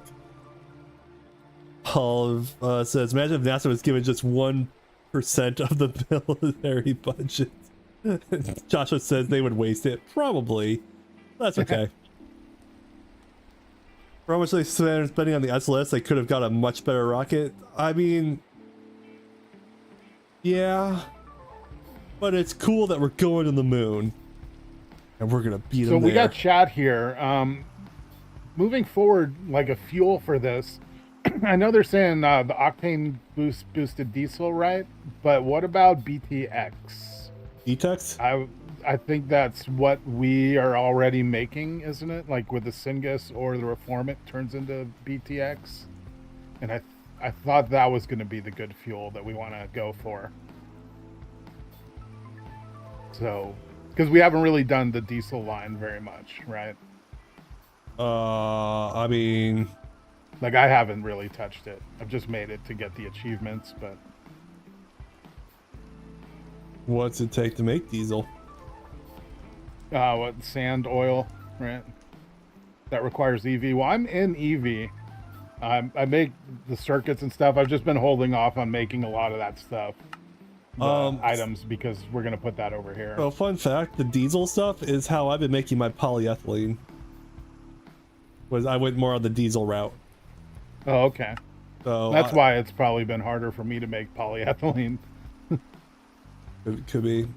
Olive says, imagine if NASA was given just 1% of the military budget. Joshua says they would waste it. Probably. That's okay. For how much they spending on the SLS, they could have got a much better rocket. I mean, yeah. But it's cool that we're going to the moon. And we're going to beat them So we there. got chat here. Moving forward, like a fuel for this, I know they're saying the octane boosted diesel, right? But what about BTX? E-Tex? I think that's what we are already making, isn't it? Like with the Syngas or the Reform, it turns into BTX. And I thought that was going to be the good fuel that we want to go for. So, because we haven't really done the diesel line very much, right? I mean, Like, I haven't really touched it. I've just made it to get the achievements, but... what's it take to make diesel? What, sand, oil, right? that requires EV. Well, I'm in EV. I make the circuits and stuff. I've just been holding off on making a lot of that stuff, the items, because we're gonna put that over here. So fun fact, the diesel stuff is how I've been making my polyethylene. I went more on the diesel route. Oh, okay. So that's why it's probably been harder for me to make polyethylene. It could be.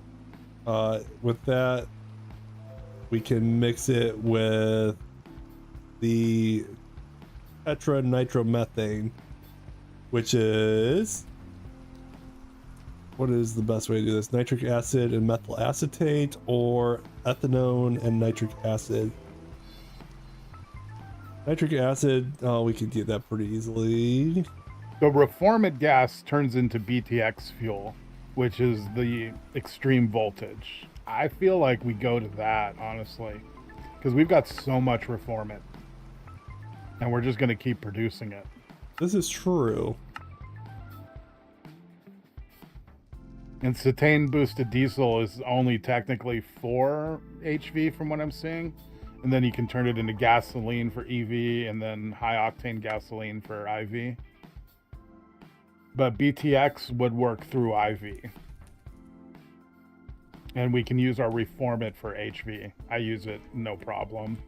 With that, we can mix it with the tetranitromethane, which is, what is the best way to do this? Nitric acid and methyl acetate, or ethanone and nitric acid? Nitric acid, we can get that pretty easily. The reformant gas turns into BTX fuel, which is the extreme voltage. I feel like we go to that, honestly, because we've got so much reformant, and we're just going to keep producing it. This is true. And cetane boosted diesel is only technically 4 HV from what I'm seeing. And then you can turn it into gasoline for EV and then high octane gasoline for IV. But BTX would work through IV. And we can use our reformant for HV. I use it no problem.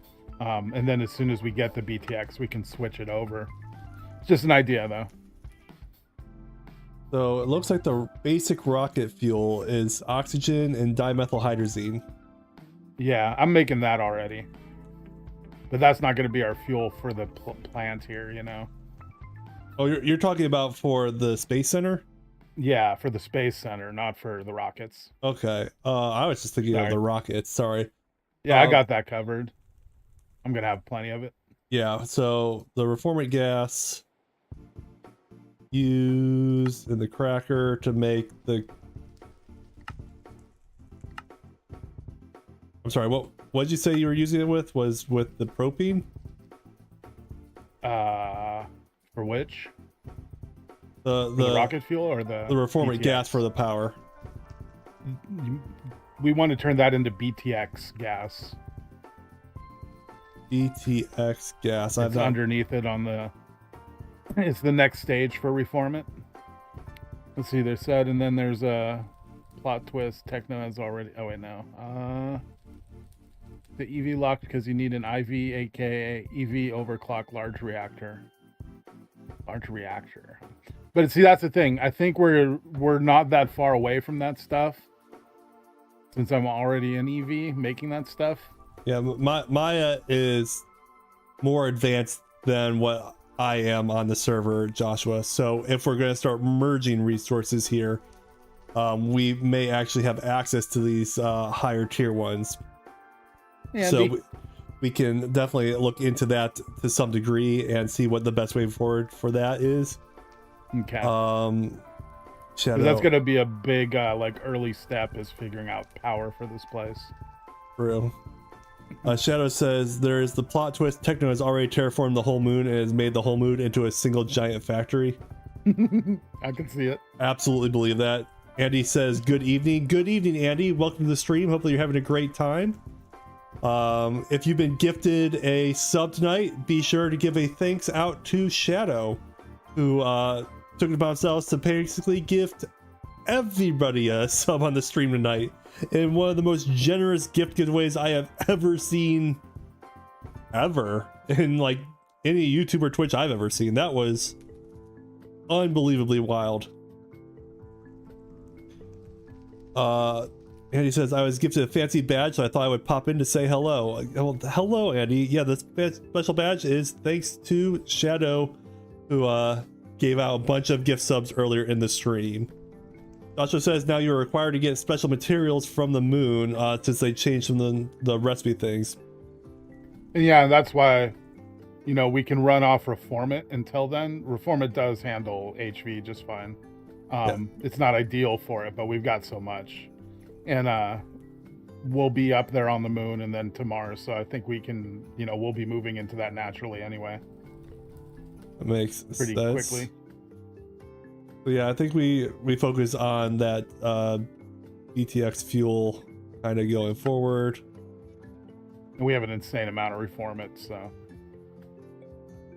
And then as soon as we get the BTX, we can switch it over. It's just an idea though. So it looks like the basic rocket fuel is oxygen and dimethylhydrazine. Yeah, I'm making that already. But that's not going to be our fuel for the plant here, you know. Oh, you're talking about for the Space Center? Yeah, for the Space Center, not for the rockets. Okay. I was just thinking of the rockets. Sorry. Yeah, I got that covered. I'm going to have plenty of it. Yeah, so the reformant gas used in the cracker to make the... I'm sorry, what did you say you were using it with? Was with the propane? For which? The rocket fuel or the reformant BTX? gas for the power. We want to turn that into BTX gas. BTX gas. It's underneath it on the... It's the next stage for reformant. Let's see, there's said, and then there's a plot twist. Techno has already... Oh, wait, no. The EV locked because you need an IV, aka EV overclock large reactor. Large reactor. But see, that's the thing. I think we're not that far away from that stuff. Since I'm already in EV making that stuff. Yeah, Maya is more advanced than what I am on the server, Joshua. So if we're going to start merging resources here, we may actually have access to these higher tier ones. Yeah, so we can definitely look into that to some degree and see what the best way forward for that is. Okay. Shadow. That's going to be a big like early step, is figuring out power for this place. True. Shadow says there is the plot twist. Techno has already terraformed the whole moon and has made the whole moon into a single giant factory. I can see it. Absolutely believe that. Andy says good evening. Good evening, Andy. Welcome to the stream. Hopefully you're having a great time. If you've been gifted a sub tonight, be sure to give a thanks out to Shadow, who took it upon themselves to basically gift everybody a sub on the stream tonight in one of the most generous gift giveaways I have ever seen, ever, in like any YouTube or Twitch I've ever seen. That was unbelievably wild. Andy says, I was gifted a fancy badge, so I thought I would pop in to say hello. Well, hello, Andy. Yeah, this special badge is thanks to Shadow, who gave out a bunch of gift subs earlier in the stream. Joshua says, now you're required to get special materials from the moon, since they changed some of the recipe things. And yeah, that's why, you know, we can run off Reformit until then. Reformit does handle HV just fine. It's not ideal for it, but we've got so much. And we'll be up there on the moon and then to Mars, so I think we can, you know, we'll be moving into that naturally anyway. That makes pretty sense. Quickly. Yeah, I think we focus on that BTX fuel kind of going forward. And we have an insane amount of reformats, so.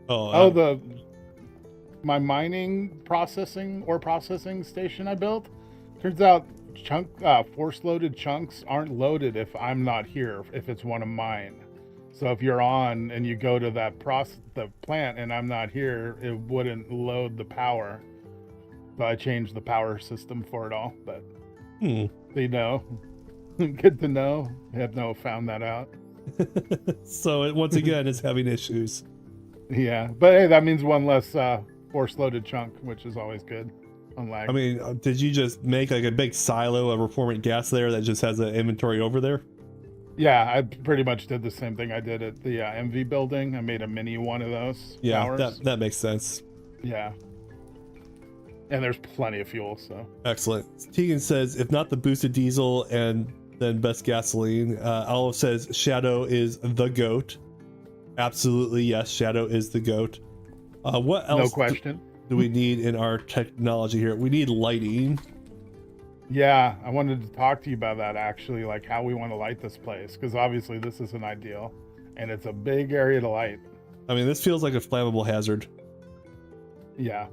Oh, My mining processing station I built. Turns out force loaded chunks aren't loaded if I'm not here, if it's one of mine. So if you're on and you go to the plant and I'm not here, it wouldn't load the power. So I changed the power system for it all. But you know, good to know. I have found that out. So once again, it's having issues. Yeah, but hey, that means one less force loaded chunk, which is always good on lag. I mean, did you just make like a big silo of reformant gas there that just has an inventory over there? Yeah, I pretty much did the same thing I did at the MV building. I made a mini one of those. Yeah, towers. that makes sense. Yeah. And there's plenty of fuel, so. Excellent. Tegan says, if not the boosted diesel and then best gasoline. Olive says, Shadow is the GOAT. Absolutely, yes, Shadow is the GOAT. What else no question. do we need in our technology here? We need lighting. Yeah, I wanted to talk to you about that, actually, like how we want to light this place, because obviously this isn't ideal, and it's a big area to light. I mean, this feels like a flammable hazard. Yeah.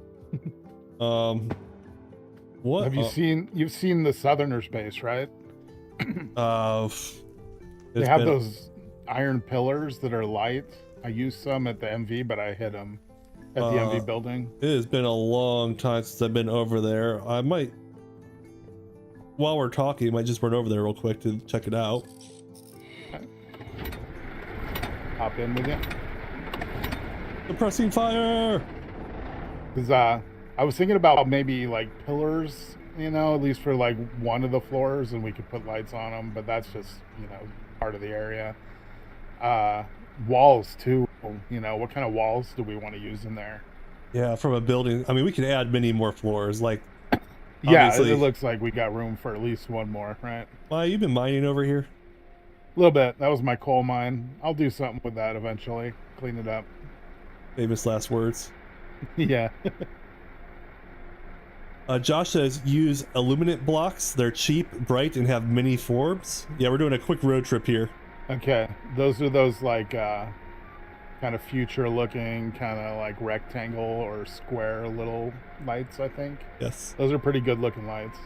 What have you've seen the Southerner's base, right? They have those iron pillars that are light. I used some at the MV, but I hit them at the MV building. It has been a long time since I've been over there. I might, while we're talking, I might just run over there real quick to check it out. Okay. Hop in with you. Suppressing fire! Because I was thinking about maybe like pillars, you know, at least for like one of the floors, and we could put lights on them, but that's just, you know, part of the area. Walls too, you know, what kind of walls do we want to use in there? Yeah, from a building. I mean, we can add many more floors, like. Yeah, it looks like we got room for at least one more, right? Well, you've been mining over here? A little bit. That was my coal mine. I'll do something with that eventually. Clean it up. Famous last words. Yeah. Josh says, use illuminant blocks. They're cheap, bright, and have many forms. Yeah, we're doing a quick road trip here. Okay. Those are those like kind of future looking, kind of like rectangle or square little lights, I think. Yes. Those are pretty good looking lights.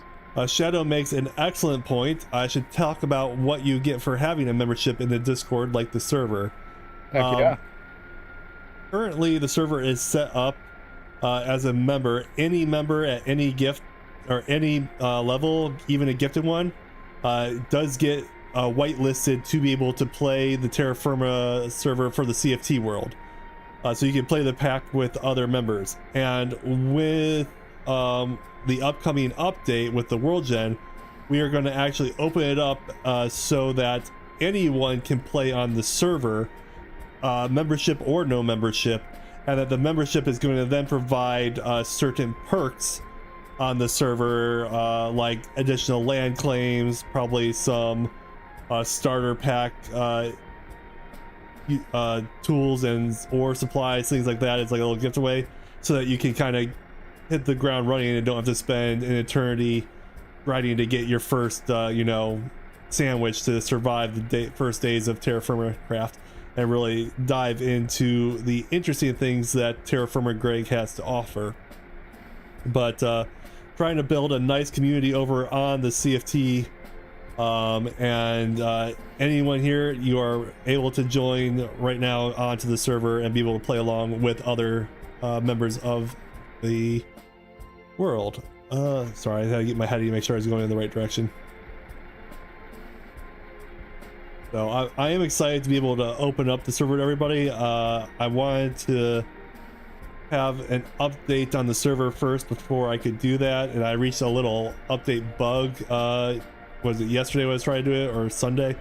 Shadow makes an excellent point. I should talk about what you get for having a membership in the Discord, like the server. Heck yeah. Currently, the server is set up as a member. Any member at any gift or any level, even a gifted one, does get whitelisted to be able to play the Terra Firma server for the CFT world. So you can play the pack with other members. And with the upcoming update with the World Gen, we are going to actually open it up so that anyone can play on the server, membership or no membership, and that the membership is going to then provide certain perks on the server, like additional land claims, probably some starter pack tools and ore supplies, things like that. It's like a little gift away so that you can kind of hit the ground running and don't have to spend an eternity grinding to get your first you know, sandwich to survive the first days of Terrafirmagreg and really dive into the interesting things that Terrafirmagreg has to offer. But trying to build a nice community over on the CFT, and anyone here, you are able to join right now onto the server and be able to play along with other members of the world. Sorry, I had to get my head to make sure I was going in the right direction. So I am excited to be able to open up the server to everybody. I wanted to have an update on the server first before I could do that, and I reached a little update bug. Was it yesterday when I was trying to do it, or Sunday?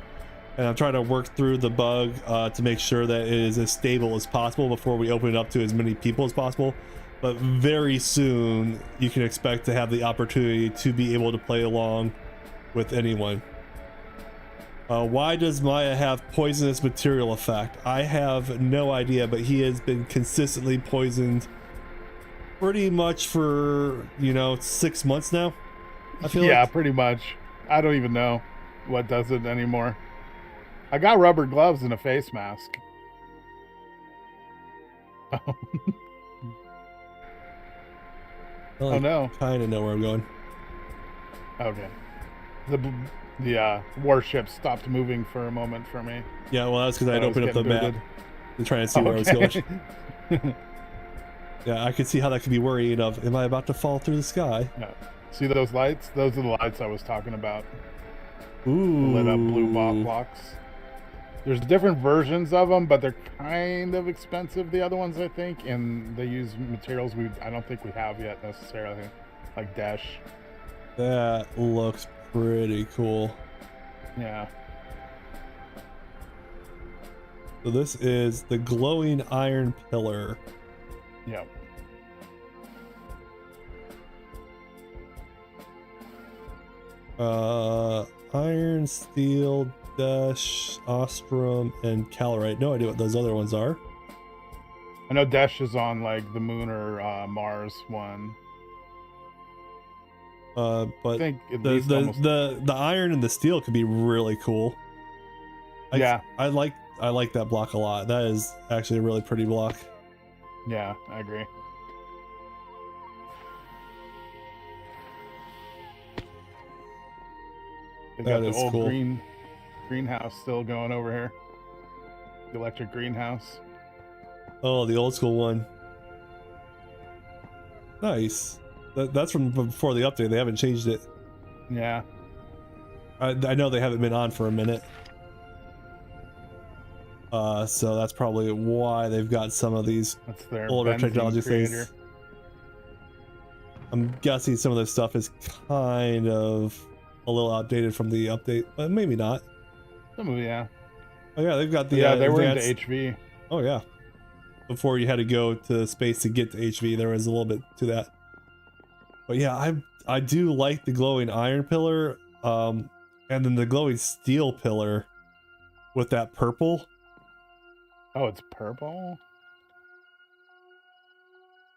And I'm trying to work through the bug to make sure that it is as stable as possible before we open it up to as many people as possible. But very soon you can expect to have the opportunity to be able to play along with anyone. Why does Maya have poisonous material effect? I have no idea, but he has been consistently poisoned pretty much for, you know, 6 months now. I feel yeah, like. pretty much. I don't even know what does it anymore. I got rubber gloves and a face mask. Oh no. Kind of know where I'm going. Okay. The warship stopped moving for a moment for me. Yeah, well, that's because I'd opened up the map to try and see where I was going. Yeah, I could see how that could be worrying of, am I about to fall through the sky? No. See those lights? Those are the lights I was talking about. Ooh. The lit up blue blocks. There's different versions of them, but they're kind of expensive, the other ones, I think, and they use materials I don't think we have yet necessarily, like Dash. That looks pretty cool. Yeah. So this is the glowing iron pillar. Yep. Iron, steel, Dash, Ostrom, and Calorite. No idea what those other ones are. I know Dash is on like the Moon or Mars one. But I think at the least the iron and the steel could be really cool. Yeah. I like that block a lot. That is actually a really pretty block. Yeah, I agree. They got the old cool. greenhouse still going over here. The electric greenhouse. Oh, the old school one. Nice. That's from before the update. They haven't changed it. Yeah. I know they haven't been on for a minute. So that's probably why they've got some of these older technology things. I'm guessing some of this stuff is kind of a little outdated from the update, but maybe not. Some of it, yeah. Oh yeah, they've got the they were into HV. Oh yeah. Before you had to go to space to get to HV, there was a little bit to that. But yeah, I do like the glowing iron pillar, and then the glowing steel pillar with that purple. Oh, it's purple?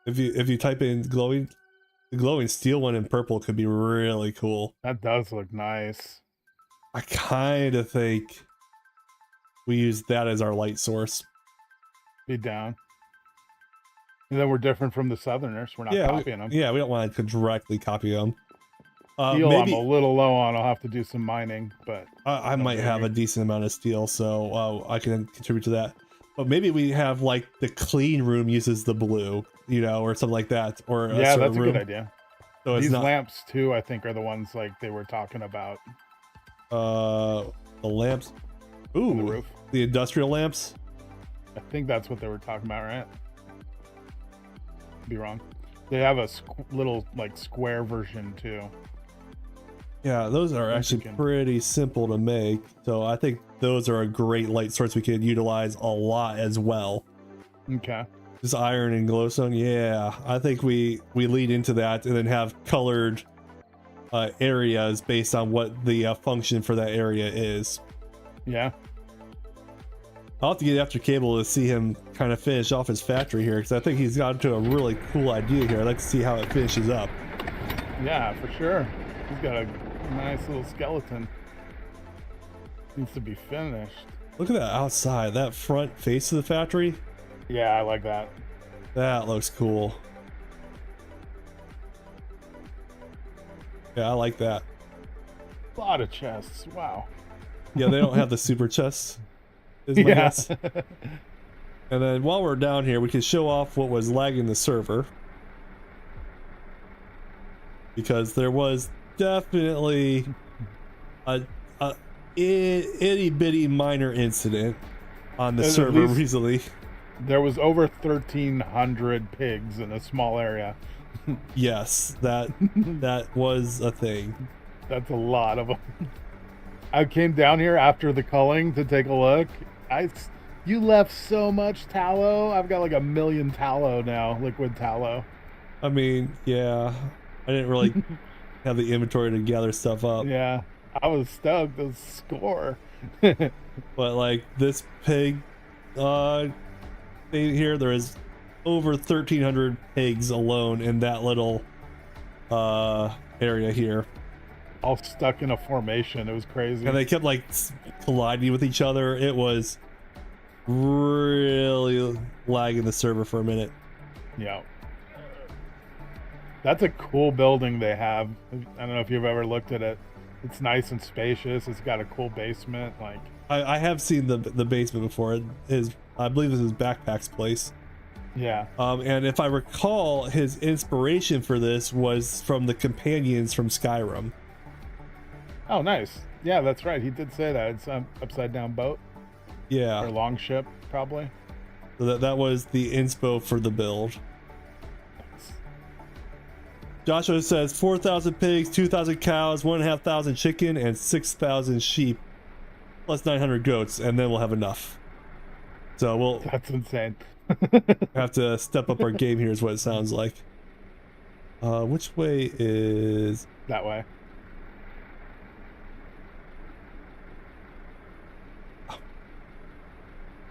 If you type in the glowing steel one in purple could be really cool. That does look nice. I kind of think we use that as our light source. Be down. And then we're different from the Southerners. We're not copying them. Yeah, we don't want to directly copy them. Steel, maybe, I'm a little low on. I'll have to do some mining, but I might have a decent amount of steel, so I can contribute to that. But maybe we have like the clean room uses the blue, or something like that. Or yeah, that's a good idea. So these lamps too, I think, are the ones like they were talking about. The lamps. Ooh, the roof. The industrial lamps. I think that's what they were talking about, right? Be wrong. They have a little like square version too. Yeah, those are actually pretty simple to make. So I think those are a great light source we could utilize a lot as well. Okay. Just iron and glowstone. Yeah, I think we lead into that and then have colored areas based on what the function for that area is. Yeah. I'll have to get after Cable to see him kind of finish off his factory here, because I think he's got to a really cool idea here. I'd like to see how it finishes up. Yeah, for sure. He's got a nice little skeleton. Needs to be finished. Look at that outside, that front face of the factory. Yeah, I like that. That looks cool. Yeah, I like that. A lot of chests. Wow. Yeah, they don't have the super chests, is my guess. And then while we're down here, we can show off what was lagging the server, because there was definitely a itty bitty minor incident on the server recently. There was over 1,300 pigs in a small area. Yes, that was a thing. That's a lot of them. I came down here after the culling to take a look. You left so much tallow. I've got like 1 million tallow now, liquid tallow. I mean, yeah, I didn't really have the inventory to gather stuff up. Yeah, I was stoked to score. But like this pig here, there is over 1,300 pigs alone in that little area here. all stuck in a formation. It was crazy. And they kept like colliding with each other. It was really lagging the server for a minute. Yeah. That's a cool building they have. I don't know if you've ever looked at it. It's nice and spacious. It's got a cool basement. Like, I have seen the basement before. I believe this is Backpack's place. yeah. And if I recall, his inspiration for this was from the companions from Skyrim. Oh, nice. Yeah, that's right. He did say that. It's an upside down boat. Yeah. Or long ship, probably. So that was the inspo for the build. Joshua says 4,000 pigs, 2,000 cows, 1,500 chicken, and 6,000 sheep, plus 900 goats, and then we'll have enough. So we'll. That's insane. Have to step up our game here, is what it sounds like. Which way is that way?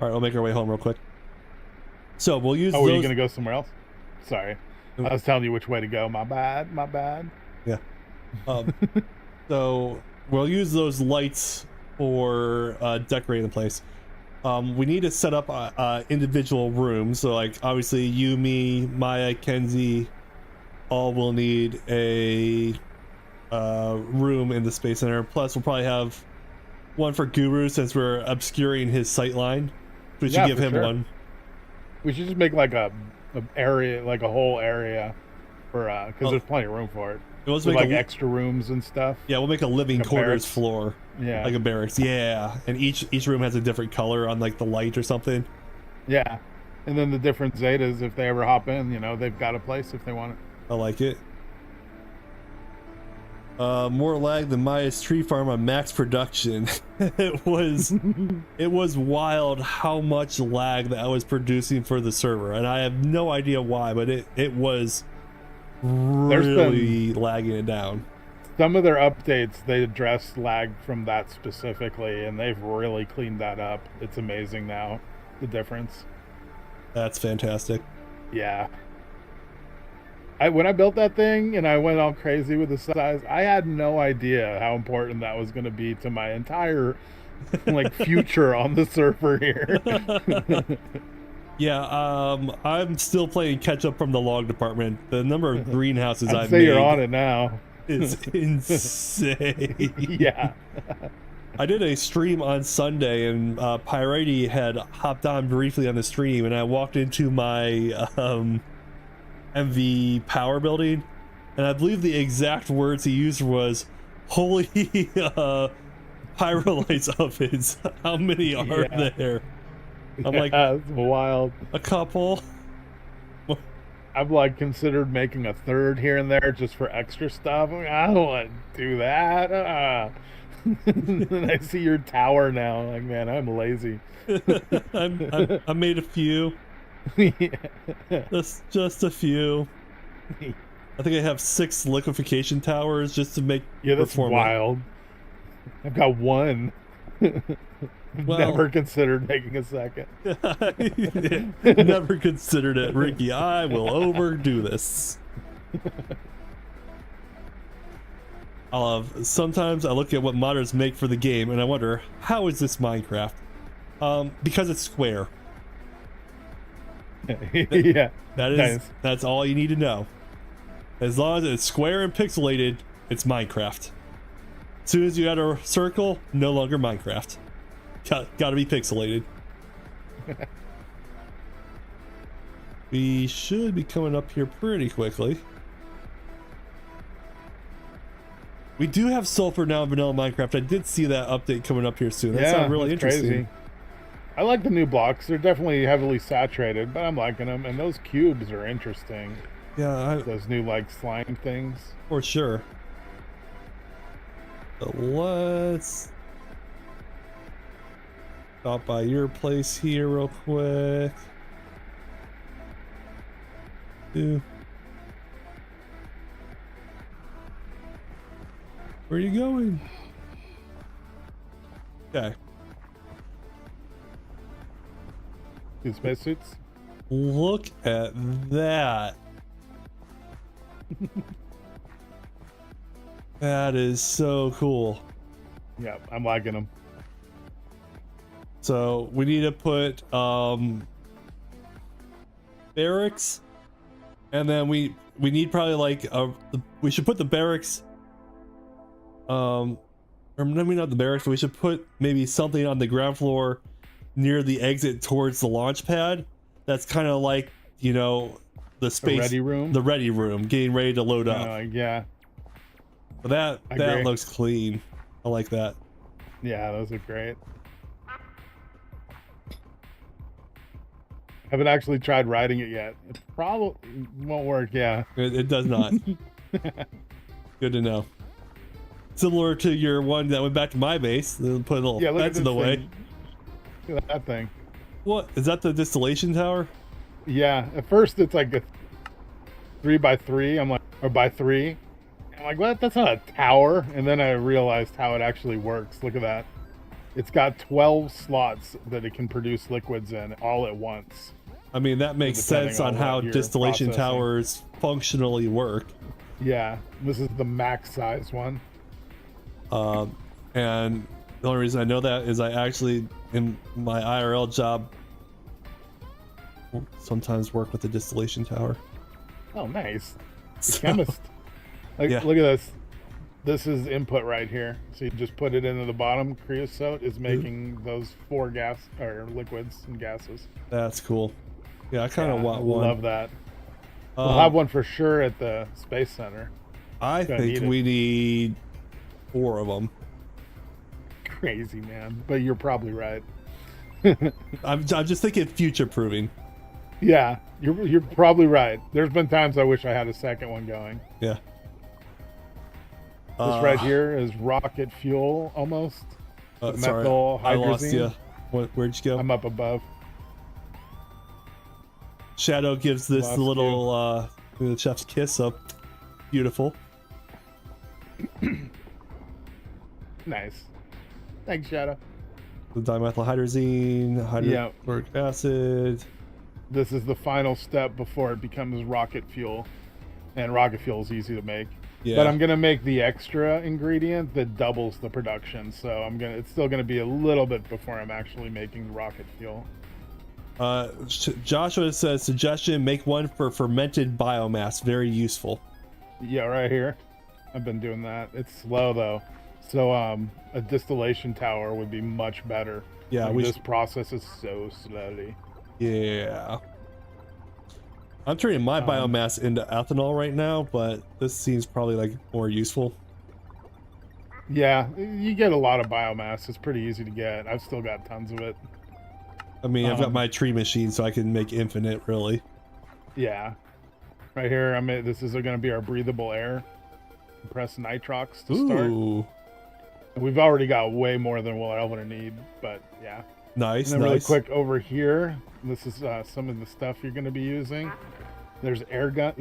All right, we'll make our way home real quick. So we'll use. Oh, are you gonna go somewhere else? Sorry, I was telling you which way to go. My bad. My bad. Yeah. So we'll use those lights for decorating the place. We need to set up individual rooms. So like obviously you, me, Maya, Kenzie, all will need a room in the Space Center. Plus we'll probably have one for Guru since we're obscuring his sightline. We should give him one. We should just make like a area, like a whole area for because there's plenty of room for it. Let's with make like extra rooms and stuff. Yeah, we'll make a living quarters barracks floor. Yeah, like a barracks. Yeah, and each room has a different color on like the light or something. Yeah, and then the different Zetas, if they ever hop in, you know, they've got a place if they want it. I like it. More lag than Maya's tree farm on max production. it was wild how much lag that I was producing for the server, and I have no idea why, but it was really lagging it down. Some of their updates, they address lag from that specifically, and they've really cleaned that up. It's amazing now, the difference. That's fantastic. Yeah. When I built that thing and I went all crazy with the size, I had no idea how important that was going to be to my entire like future on the server here. Yeah, I'm still playing catch up from the log department. The number of greenhouses I've made, you're on it now. Is insane. Yeah. I did a stream on Sunday, and Pyrite had hopped on briefly on the stream, and I walked into my MV power building, and I believe the exact words he used was, "Holy pyrolites ovens, how many are there?" I'm like, it's wild. A couple. I've like considered making a third here and there just for extra stuff. I don't want to do that. And I see your tower now. Like, man, I'm lazy. I made a few. Just a few. I think I have 6 liquefaction towers just to make. Yeah, that's wild. I've got one. Well, never considered making a second. Never considered it, Ricky. I will overdo this. Sometimes I look at what modders make for the game and I wonder, how is this Minecraft? Because it's square. Yeah, that's all you need to know. As long as it's square and pixelated, it's Minecraft. As soon as you add a circle, no longer Minecraft. Gotta be pixelated. We should be coming up here pretty quickly. We do have sulfur now in vanilla Minecraft. I did see that update coming up here soon. That's really interesting. Crazy. I like the new blocks. They're definitely heavily saturated, but I'm liking them. And those cubes are interesting. Yeah, those new like slime things. For sure. So let's stop by your place here real quick. Where are you going? Okay. Two spacesuits. Look at that. That is so cool. Yep, I'm liking them. So we need to put barracks, and then we need probably like we should put the barracks, or maybe not the barracks, but we should put maybe something on the ground floor near the exit towards the launch pad. That's kind of like, you know, the space, ready room, getting ready to load up. Yeah, but that agree. Looks clean. I like that. Yeah, those are great. Haven't actually tried riding it yet. It probably won't work. Yeah, it does not. Good to know. Similar to your one that went back to my base, then put a little fence in the way. Look at that thing. What is that? The distillation tower? Yeah. At first, it's like a 3x3. I'm like, or by 3. I'm like, what? That's not a tower. And then I realized how it actually works. Look at that. It's got 12 slots that it can produce liquids in all at once. I mean, that makes sense on how distillation towers functionally work. Yeah, this is the max size one. And the only reason I know that is I actually, in my IRL job, sometimes work with the distillation tower. Oh, nice. The chemist. Like, yeah. Look at this. This is input right here. So you just put it into the bottom. Creosote is making those 4 gas or liquids and gases. That's cool. Yeah, I kind of want one. Love that. We'll have one for sure at the Space Center. I think we need 4 of them. Crazy, man. But you're probably right. I'm just thinking future proving. Yeah, you're probably right. There's been times I wish I had a second one going. Yeah. This right here is rocket fuel almost. Sorry, methyl hydrazine. I lost you. Where'd you go? I'm up above. Shadow gives this little the chef's kiss up. Beautiful. Nice. Thanks, Shadow. The dimethylhydrazine, hydrochloric acid. This is the final step before it becomes rocket fuel. And rocket fuel is easy to make. Yeah. But I'm gonna make the extra ingredient that doubles the production. So it's still gonna be a little bit before I'm actually making rocket fuel. Joshua says, suggestion, make one for fermented biomass. Very useful. Yeah, right here. I've been doing that. It's slow though. So a distillation tower would be much better. Yeah, this process is so slowly. Yeah. I'm turning my biomass into ethanol right now, but this seems probably like more useful. Yeah, you get a lot of biomass. It's pretty easy to get. I've still got tons of it. I mean, I've got my tree machine, so I can make infinite, really. Yeah. Right here, this is going to be our breathable air. Compressed nitrox to start. We've already got way more than what I want to need, but yeah. Nice, and then really quick over here, this is some of the stuff you're going to be using. There's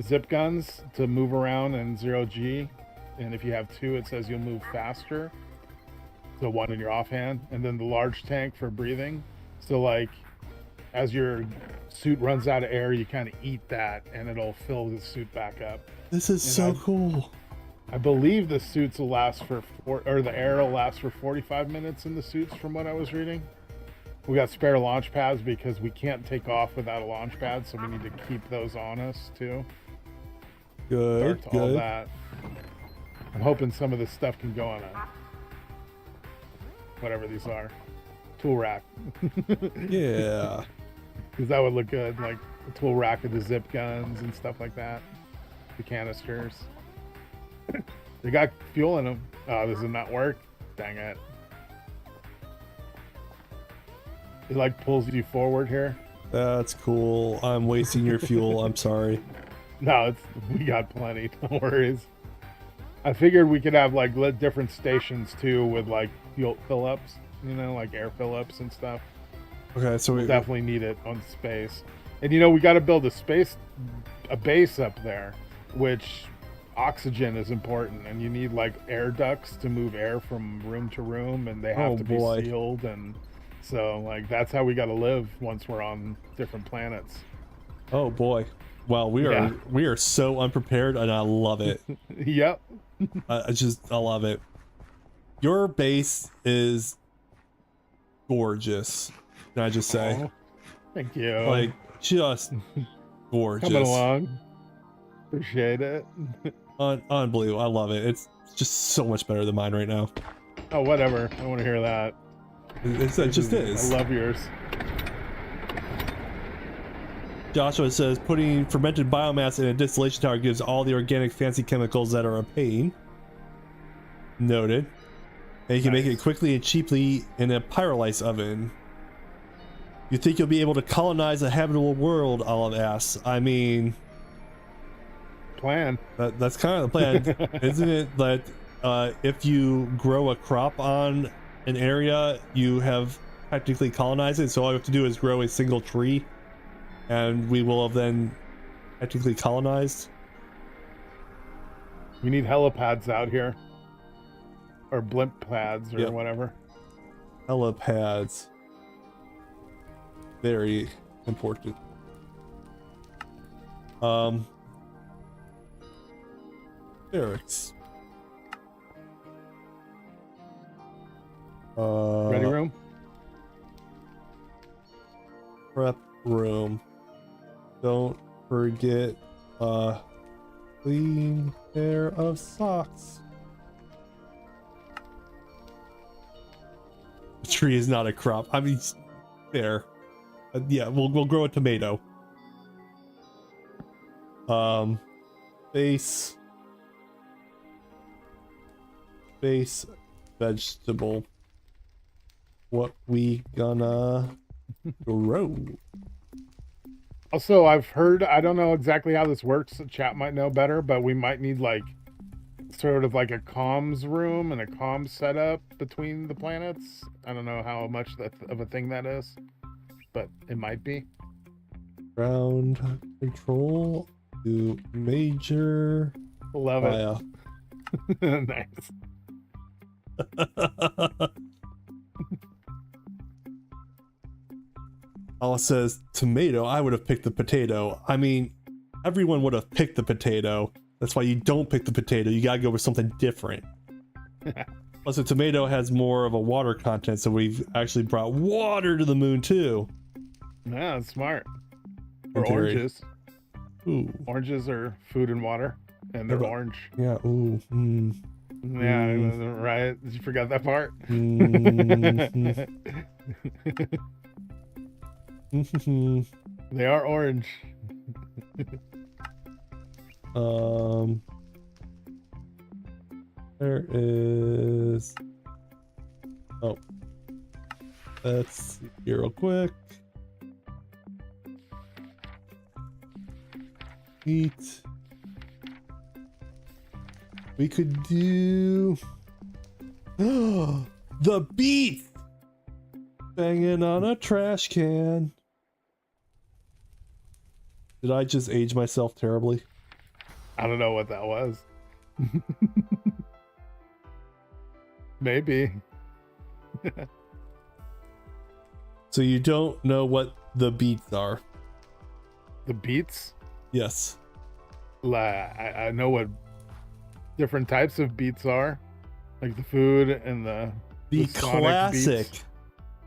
zip guns to move around in 0G, and if you have 2, it says you'll move faster. So 1 in your offhand, and then the large tank for breathing. So like, as your suit runs out of air, you kind of eat that, and it'll fill the suit back up. This is so cool. I believe the suits will last the air will last for 45 minutes in the suits, from what I was reading. We got spare launch pads because we can't take off without a launch pad, so we need to keep those on us too. Good. All that. I'm hoping some of this stuff can go on a whatever these are, tool rack. Yeah. Because that would look good, like a tool rack with the zip guns and stuff like that. The canisters. They got fuel in them. Oh, this did not work. Dang it. It like pulls you forward here. That's cool. I'm wasting your fuel. I'm sorry. No, we got plenty. No worries. I figured we could have like different stations too with like fuel fill-ups, you know, like air fill-ups and stuff. Okay, so we definitely need it on space. And you know, we got to build a base up there, which oxygen is important, and you need like air ducts to move air from room to room, and they have to be sealed, and so like that's how we got to live once we're on different planets. Oh boy. Well, we are so unprepared, and I love it. Yep. I love it. Your base is gorgeous. Can I just say? Oh, thank you. Like, just gorgeous. Coming along. Appreciate it. Unbelievable. I love it. It's just so much better than mine right now. Oh, whatever. I want to hear that. It just is. I love yours. Joshua says putting fermented biomass in a distillation tower gives all the organic fancy chemicals that are a pain. Noted. And you can make it quickly and cheaply in a pyrolysis oven. You think you'll be able to colonize a habitable world? Olive asks. I mean, Plan. that's kind of the plan, isn't it? That if you grow a crop on an area, you have technically colonized it. So all you have to do is grow a single tree, and we will have then technically colonized. We need helipads out here, or blimp pads, or whatever. Helipads. Very important. Barracks. Ready room? Prep room. Don't forget a clean pair of socks. The tree is not a crop. I mean, fair. Yeah, we'll grow a tomato. Base vegetable. What we gonna grow? Also, I've heard, I don't know exactly how this works, the chat might know better, but we might need like sort of like a comms room and a comms setup between the planets. I don't know how much of a thing that is, but it might be. Ground control to major. Love it. Nice. Alice says tomato. I would have picked the potato. I mean, everyone would have picked the potato. That's why you don't pick the potato. You gotta go with something different. Plus, the tomato has more of a water content, so we've actually brought water to the moon too. Yeah, that's smart. Or oranges. Ooh. Oranges are food and water, and they're orange. Yeah. Ooh. Mm. Yeah, right. Did you forget that part? They are orange. There is. Oh, let's see here real quick. Eat. We could do the beat banging on a trash can. Did I just age myself terribly? I don't know what that was. Maybe. So you don't know what the beats are? The beets? Yes. I know what different types of beets are, like the food and the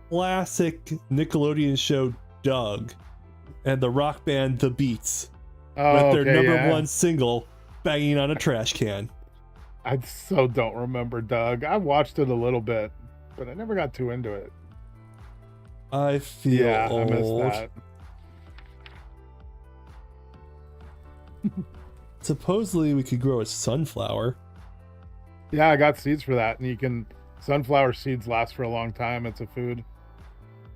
classic Nickelodeon show Doug and the rock band The Beats with their number one single banging on a trash can. I so don't remember Doug. I watched it a little bit, but I never got too into it. I feel old. I missed that. Supposedly we could grow a sunflower. Yeah, I got seeds for that, and sunflower seeds last for a long time. It's a food.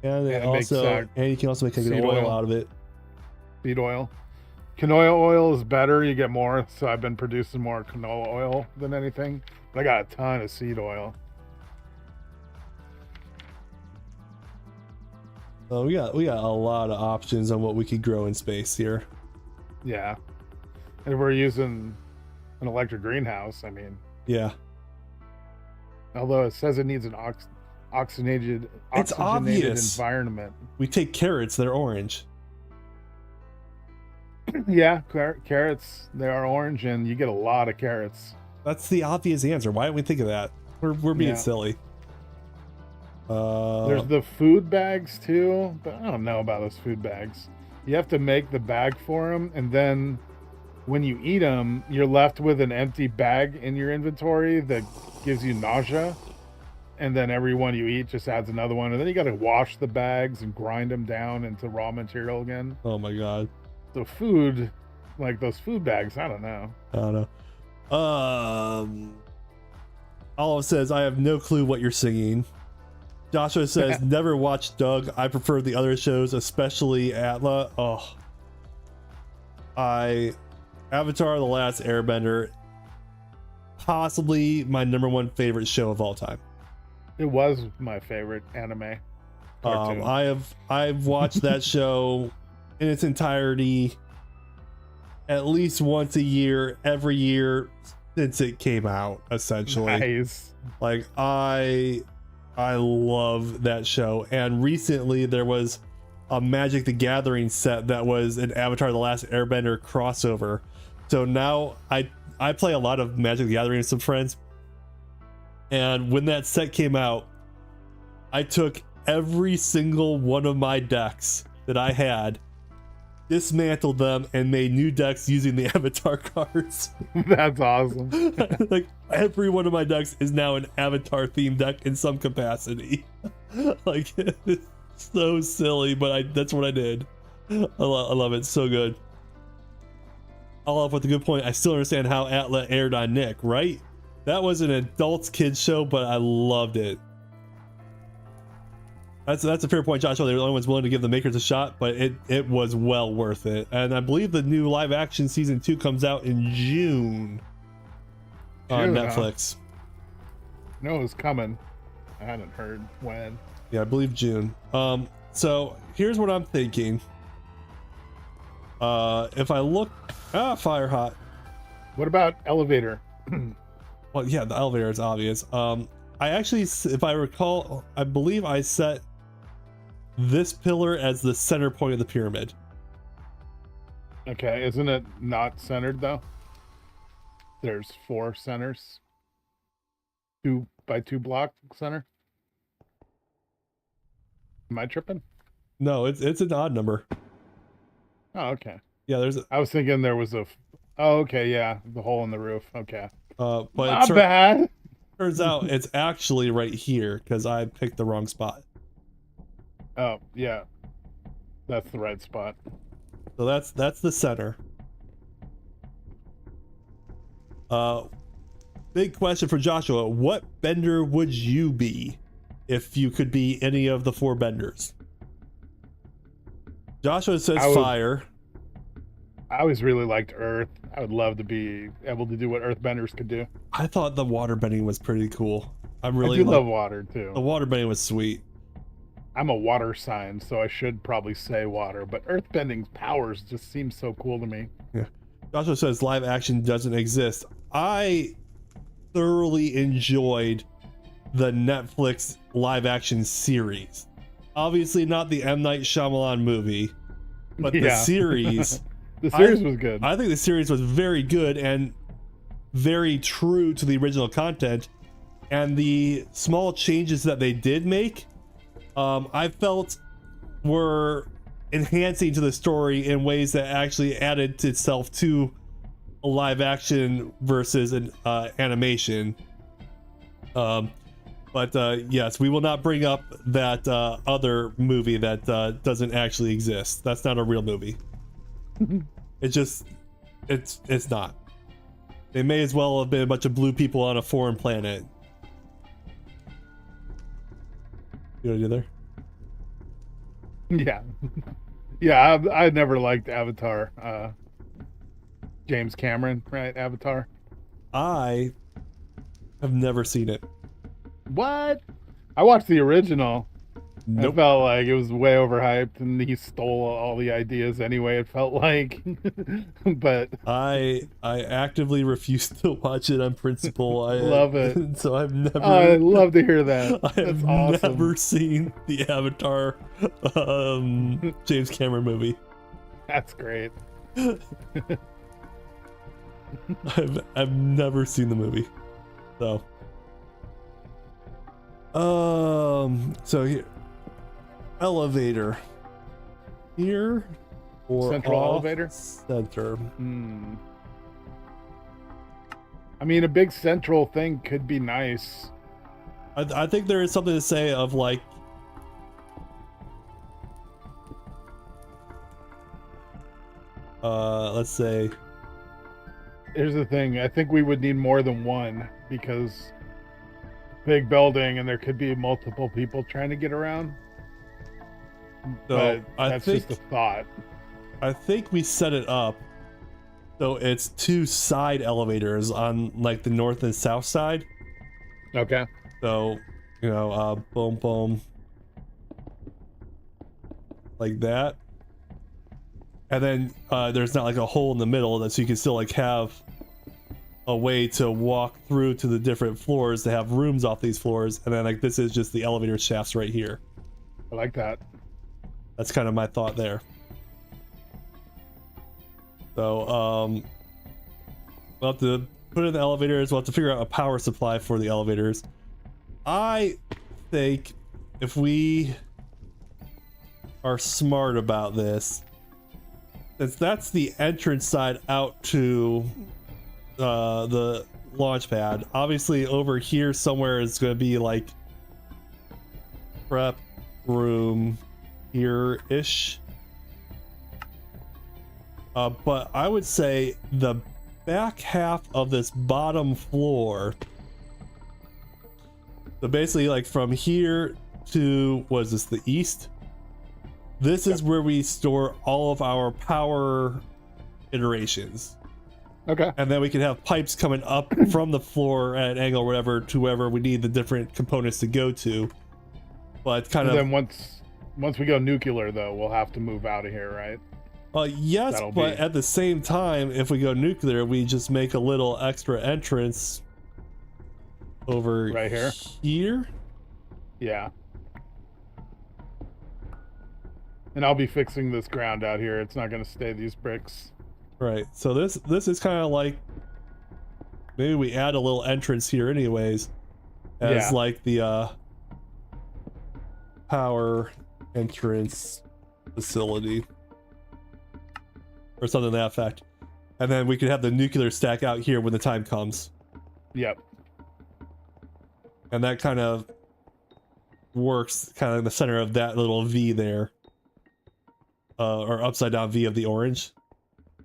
And you can also make an oil out of it. Seed oil. Canola oil is better. You get more, so I've been producing more canola oil than anything. But I got a ton of seed oil. So we got a lot of options on what we could grow in space here. Yeah. And if we're using an electric greenhouse, I mean. Yeah. Although it says it needs an oxygenated environment. We take carrots, they're orange. Yeah, carrots, they are orange, and you get a lot of carrots. That's the obvious answer. Why don't we think of that? We're being silly. There's the food bags too, but I don't know about those food bags. You have to make the bag for them, and then when you eat them, you're left with an empty bag in your inventory that gives you nausea. And then every one you eat just adds another one, and then you got to wash the bags and grind them down into raw material again. Oh my god. So food, like those food bags, I don't know. I don't know. Olive says, I have no clue what you're singing. Joshua says, never watched Doug. I prefer the other shows, especially Atla. Oh, Avatar: The Last Airbender, possibly my #1 favorite show of all time. It was my favorite anime cartoon. I've watched that show in its entirety at least once a year, every year since it came out, essentially. Nice. Like I love that show, and recently there was a Magic the Gathering set that was an Avatar: The Last Airbender crossover. So now I play a lot of Magic the Gathering with some friends, and when that set came out, I took every single one of my decks that I had, dismantled them, and made new decks using the Avatar cards. That's awesome. Like every one of my decks is now an Avatar themed deck in some capacity. Like it's so silly, but that's what I did. I love it. So good. All up with a good point. I still understand how Atla aired on Nick, right? That was an adults kids show, but I loved it. That's a fair point, Joshua. They're the only ones willing to give the makers a shot, but it was well worth it. And I believe the new live action season 2 comes out in June on Netflix. No, it was coming. I hadn't heard when. Yeah, I believe June. So here's what I'm thinking. If I look, fire hot. What about elevator? Well, yeah, the elevator is obvious. I actually, if I recall, I believe I set this pillar as the center point of the pyramid. Okay, isn't it not centered though? There's 4 centers. 2 by 2 block center. Am I tripping? No, it's an odd number. Oh, okay. Yeah, I was thinking there was a. Oh, okay, yeah, the hole in the roof. Okay. But not bad. Turns out it's actually right here because I picked the wrong spot. Oh, yeah. That's the right spot. So that's the center. Big question for Joshua. What bender would you be if you could be any of the 4 benders? Joshua says fire. I always really liked Earth. I would love to be able to do what Earthbenders could do. I thought the water bending was pretty cool. I do love water too. The water bending was sweet. I'm a water sign, so I should probably say water, but Earthbending's powers just seem so cool to me. Yeah. Joshua says live action doesn't exist. I thoroughly enjoyed the Netflix live action series. Obviously not the M. Night Shyamalan movie, but the series. The series was good. I think the series was very good and very true to the original content, and the small changes that they did make, I felt were enhancing to the story in ways that actually added to itself to a live action versus an animation. But yes, we will not bring up that other movie that doesn't actually exist. That's not a real movie. It's not. They may as well have been a bunch of blue people on a foreign planet. You know what I did there? Yeah. Yeah, I never liked Avatar. James Cameron, right? Avatar. I have never seen it. What? I watched the original. Nope. I felt like it was way overhyped, and he stole all the ideas anyway, it felt like. But I actively refuse to watch it on principle. I love it. So I've never. Oh, I love to hear that. I have That's awesome. never seen the Avatar James Cameron movie. That's great. I've never seen the movie, so so here, elevator here or Central off elevator? center. I mean, a big central thing could be nice. I think there is something to say of like let's say, Here's the thing, I think we would need more than one because big building and there could be multiple people trying to get around. so But that's just a thought. I think we set it up so it's two side elevators on like the north and south side. Okay. So, you know, boom, boom, like that. And then there's not like a hole in the middle that so you can still like have a way to walk through to the different floors to have rooms off these floors. And then like this is just the elevator shafts right here. I like that. That's kind of my thought there. So, we'll have to put in the elevators. We'll have to figure out a power supply for the elevators. I think if we are smart about this, since that's the entrance side out to the launch pad, obviously over here somewhere is going to be like prep room here-ish. But I would say the back half of this bottom floor, so basically like from here to, what is this, the east? This is where we store all of our power iterations. Okay. And then we can have pipes coming up from the floor at an angle or whatever to wherever we need the different components to go to. But kind of... then once we go nuclear, though, we'll have to move out of here, right? Yes, but at the same time, if we go nuclear, we just make a little extra entrance over right here. Yeah. And I'll be fixing this ground out here. It's not going to stay these bricks. Right. So this is kind of like, maybe we add a little entrance here anyways, as like the power entrance facility or something to that effect. And then we could have the nuclear stack out here when the time comes. Yep. And that kind of works kind of in the center of that little V there. Or upside down V of the orange.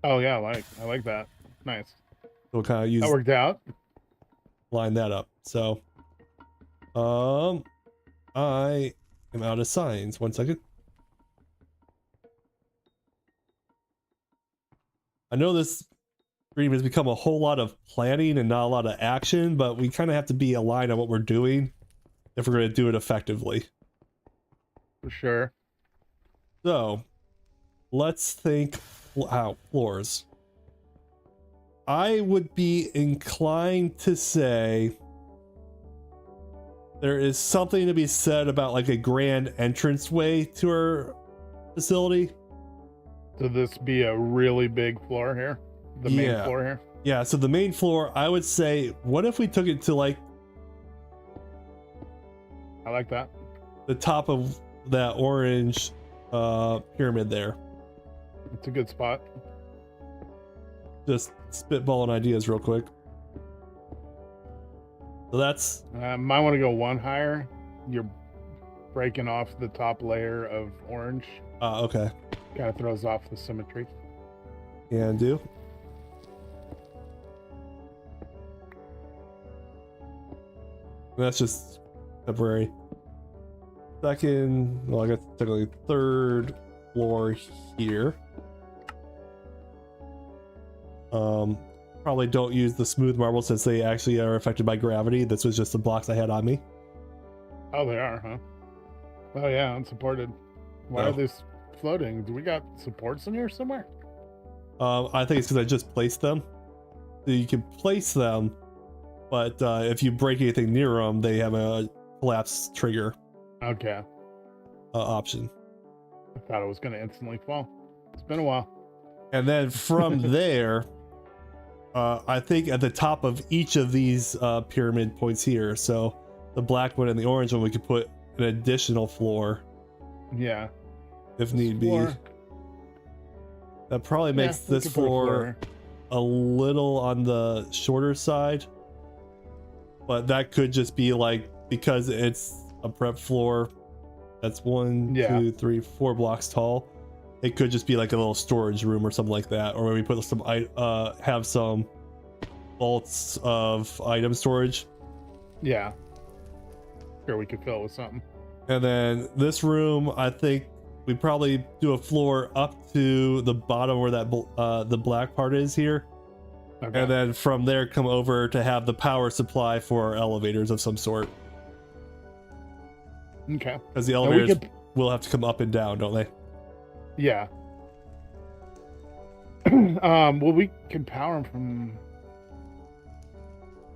Oh yeah, I like that. Nice. So we'll kind of use that worked out. Line that up. So I am out of signs. 1 second. I know this stream has become a whole lot of planning and not a lot of action, but we kind of have to be aligned on what we're doing if we're going to do it effectively. For sure. So let's think out floors. I would be inclined to say there is something to be said about like a grand entranceway to our facility. So this be a really big floor here? The main floor here? Yeah, so the main floor, I would say, what if we took it to like... I like that. The top of that orange pyramid there. It's a good spot. Just spitballing ideas real quick. So that's... might want to go one higher. You're breaking off the top layer of orange. Okay. Kind of throws off the symmetry. Can do. That's just temporary. Second, well, I guess technically third floor here. Probably don't use the smooth marble since they actually are affected by gravity. This was just the blocks I had on me. Oh, they are, huh? Oh yeah, unsupported. Why are these floating? Do we got supports in here somewhere? I think it's because I just placed them. So you can place them, but if you break anything near them, they have a collapse trigger. Okay. Option. I thought it was going to instantly fall. It's been a while. And then from there, I think at the top of each of these pyramid points here, so the black one and the orange one, we could put an additional floor. Yeah. If need be. That probably makes this floor a little on the shorter side, but that could just be like, because it's a prep floor that's 1, 2, 3, 4 blocks tall, it could just be like a little storage room or something like that, or maybe put some have some vaults of item storage. Yeah, sure, we could fill it with something. And then this room, I think we probably do a floor up to the bottom where that the black part is here. Okay. And then from there come over to have the power supply for our elevators of some sort. Okay. Because the elevators will have to come up and down, don't they? Yeah. Well, we can power them from...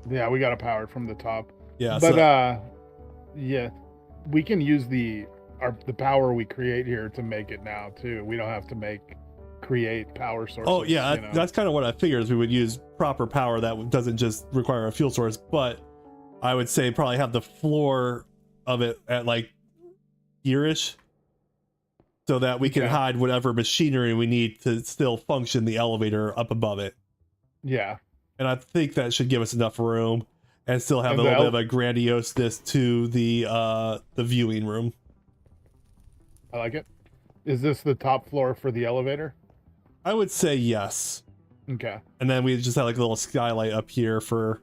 Yeah, we got to power it from the top. Yeah. But, yeah, we can use the power we create here to make it now, too. We don't have to create power sources. Oh, yeah, that's kind of what I figured, is we would use proper power that doesn't just require a fuel source, but I would say probably have the floor of it at like here-ish, so that we can hide whatever machinery we need to still function the elevator up above it. Yeah. And I think that should give us enough room and still have a little bit of a grandioseness to the viewing room. I like it. Is this the top floor for the elevator? I would say yes. Okay. And then we just have like a little skylight up here for,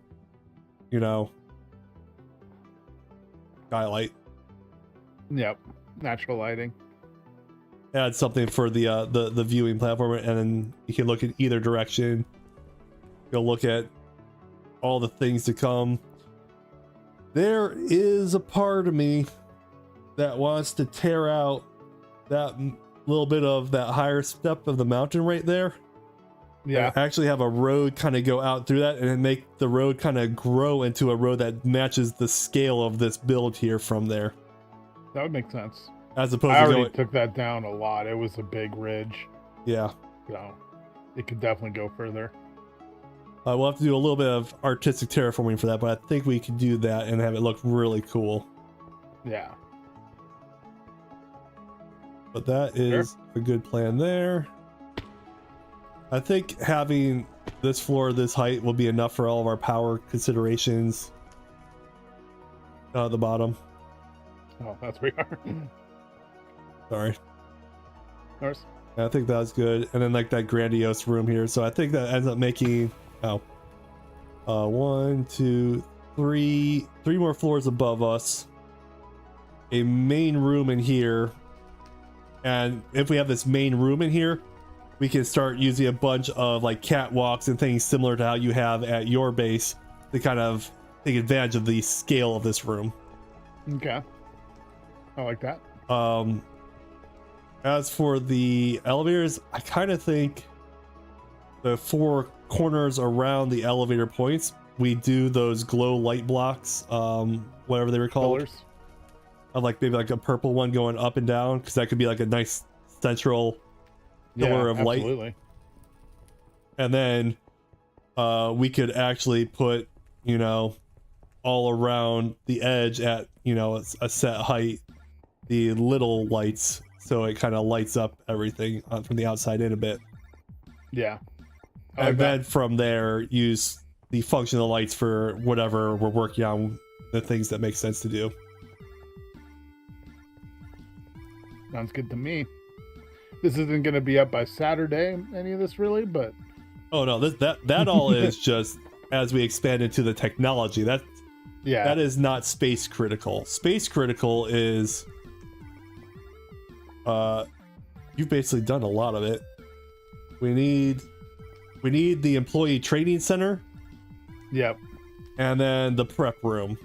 skylight. Yep. Natural lighting. Add something for the viewing platform, and then you can look in either direction. Go look at all the things to come. There is a part of me that wants to tear out that little bit of that higher step of the mountain right there. Yeah. Actually have a road kind of go out through that and then make the road kind of grow into a road that matches the scale of this build here from there. That would make sense. As opposed I to already took that down a lot. It was a big ridge. Yeah. So it could definitely go further. We'll have to do a little bit of artistic terraforming for that, but I think we can do that and have it look really cool. Yeah. But that is a good plan there. I think having this floor this height will be enough for all of our power considerations at the bottom. Oh, that's where we are. Sorry. Nice. I think that's good. And then like that grandiose room here. So I think that ends up making 1, 2, 3 more floors above us. A main room in here. And if we have this main room in here, we can start using a bunch of like catwalks and things similar to how you have at your base to kind of take advantage of the scale of this room. Okay. I like that. As for the elevators, I kind of think the 4 corners around the elevator points, we do those glow light blocks, whatever they were called. Pillars. Of like maybe like a purple one going up and down, because that could be like a nice central pillar of light. Absolutely. And then we could actually put, all around the edge at, a set height, the little lights, so it kind of lights up everything from the outside in a bit. Yeah. And then from there, use the functional lights for whatever we're working on, the things that make sense to do. Sounds good to me. This isn't going to be up by Saturday, any of this really, but... Oh no, that all is just as we expand into the technology. That is not space critical. Space critical is... you've basically done a lot of it. We need the employee training center. Yep. And then the prep room.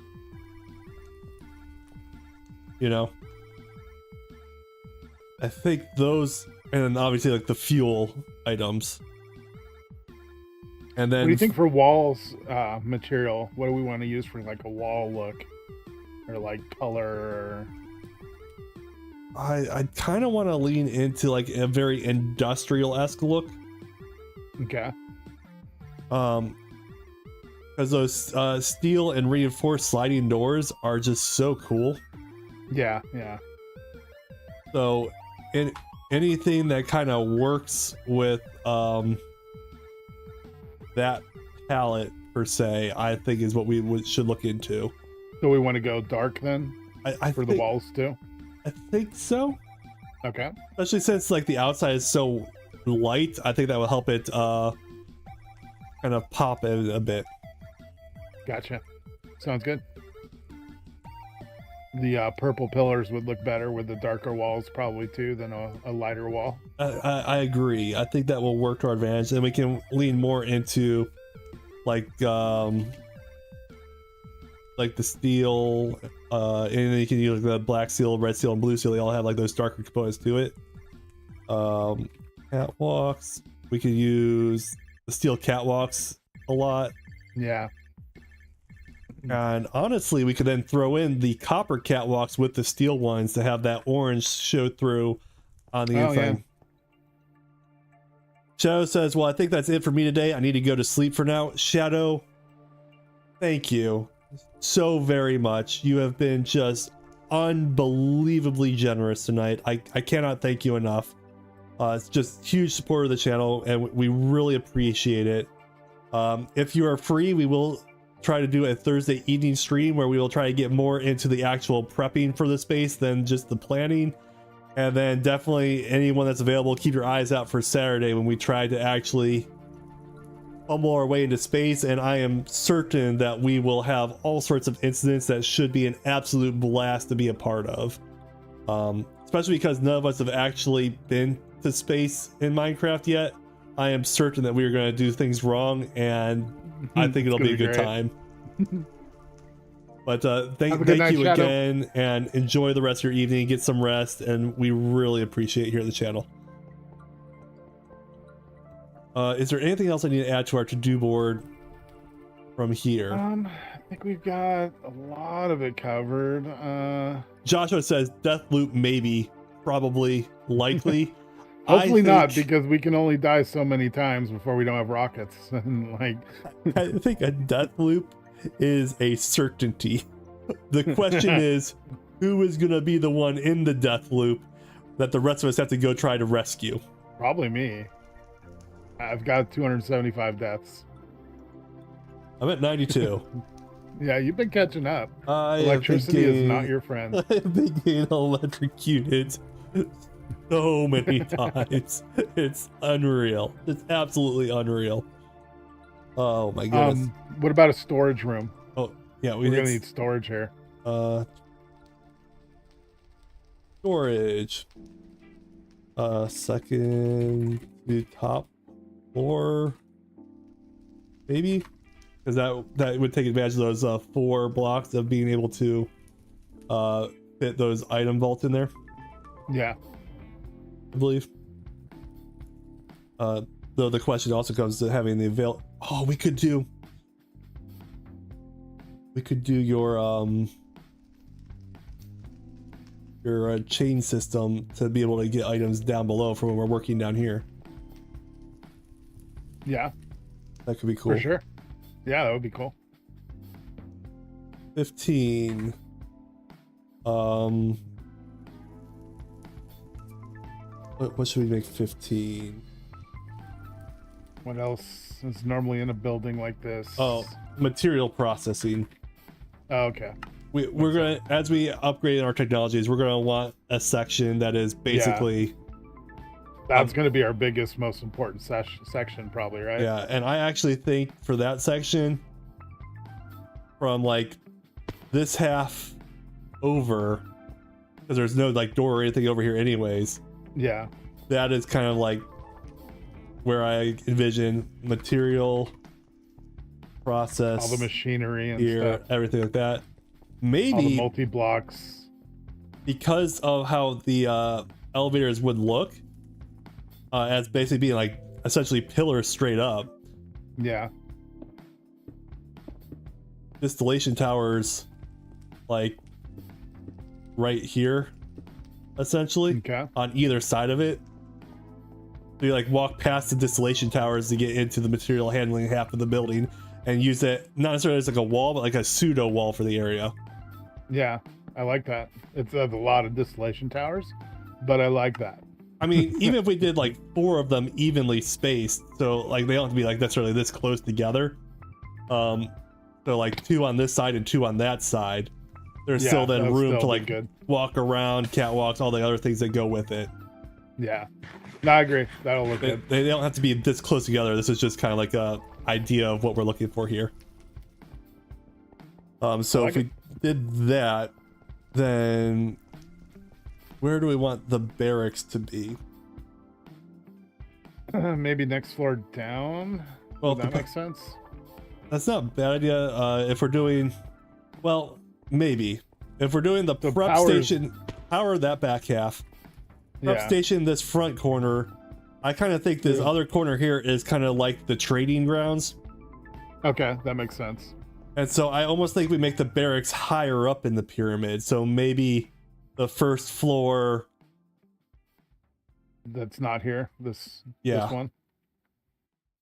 I think those, and then obviously like the fuel items. And then what do you think for walls material? What do we want to use for like a wall look? Or like color or... I kind of want to lean into like a very industrial-esque look. Okay. Because those steel and reinforced sliding doors are just so cool. Yeah, yeah. So anything that kind of works with that palette per se, I think is what we should look into. So we want to go dark then I for think, the walls too? I think so. Okay. Especially since like the outside is so light, I think that will help it kind of pop it a bit. Gotcha. Sounds good. The purple pillars would look better with the darker walls probably too than a lighter wall. I agree. I think that will work to our advantage, and we can lean more into like the steel, and then you can use like the black steel, red steel, and blue steel. They all have like those darker components to it. Catwalks. We could use the steel catwalks a lot. Yeah. And honestly, we could then throw in the copper catwalks with the steel ones to have that orange show through on the inside. Yeah. Shadow says, well, I think that's it for me today. I need to go to sleep for now. Shadow, thank you so very much. You have been just unbelievably generous tonight. I cannot thank you enough. It's just huge support of the channel, and we really appreciate it. If you are free, we will try to do a Thursday evening stream where we will try to get more into the actual prepping for the space than just the planning. And then definitely anyone that's available, keep your eyes out for Saturday when we try to actually fumble our way into space. And I am certain that we will have all sorts of incidents that should be an absolute blast to be a part of. Especially because none of us have actually been to space in Minecraft yet. I am certain that we are going to do things wrong, and I think it'll be a good time. But thank you again, and enjoy the rest of your evening. Get some rest, and we really appreciate it here at the channel. Is there anything else I need to add to our to-do board from here? I think we've got a lot of it covered. Joshua says death loop, maybe, probably, likely. Hopefully not, because we can only die so many times before we don't have rockets. And like, I think a death loop is a certainty. The question is, who is going to be the one in the death loop that the rest of us have to go try to rescue? Probably me. I've got 275 deaths. I'm at 92. Yeah, you've been catching up. Electricity is not your friend. I've been getting electrocuted so many times. It's unreal. It's absolutely unreal. Oh my goodness. What about a storage room? Oh yeah, we're gonna need storage here. Storage. Second to top floor, maybe, because that would take advantage of those 4 blocks of being able to fit those item vaults in there. Yeah, I believe. Though the question also comes to having the oh, we could do your chain system to be able to get items down below from when we're working down here. Yeah, that could be cool. For sure. Yeah, that would be cool. 15. What should we make 15? What else is normally in a building like this? Oh, material processing. Oh, okay. We're gonna, as we upgrade our technologies, we're gonna want a section that is basically. Yeah. That's gonna be our biggest, most important section, probably, right? Yeah, and I actually think for that section, from like this half over, because there's no like door or anything over here, anyways. Yeah. That is kind of like where I envision material process, all the machinery and here, stuff, everything like that. Maybe all the multi-blocks, because of how the elevators would look, as basically being like essentially pillars straight up. Yeah. Distillation towers, like right here, essentially, okay, on either side of it, to you like walk past the distillation towers to get into the material handling half of the building and use it not necessarily as like a wall, but like a pseudo wall for the area. Yeah, I like that. It's a lot of distillation towers, but I like that. I mean, even if we did like 4 of them evenly spaced, so like they don't have to be like necessarily this close together. So like 2 on this side and 2 on that side. There's still then room to like walk around, catwalks, all the other things that go with it. Yeah, no, I agree. That'll look good. They don't have to be this close together. This is just kind of like a idea of what we're looking for here. So like if we did that, then where do we want the barracks to be? Maybe next floor down. Well, that makes sense. That's not a bad idea. If we're doing, well, maybe if we're doing the prep station, power that back half. Prep station, this front corner. I kind of think this other corner here is kind of like the trading grounds. Okay, that makes sense. And so I almost think we make the barracks higher up in the pyramid. So maybe the first floor. That's not here. This one.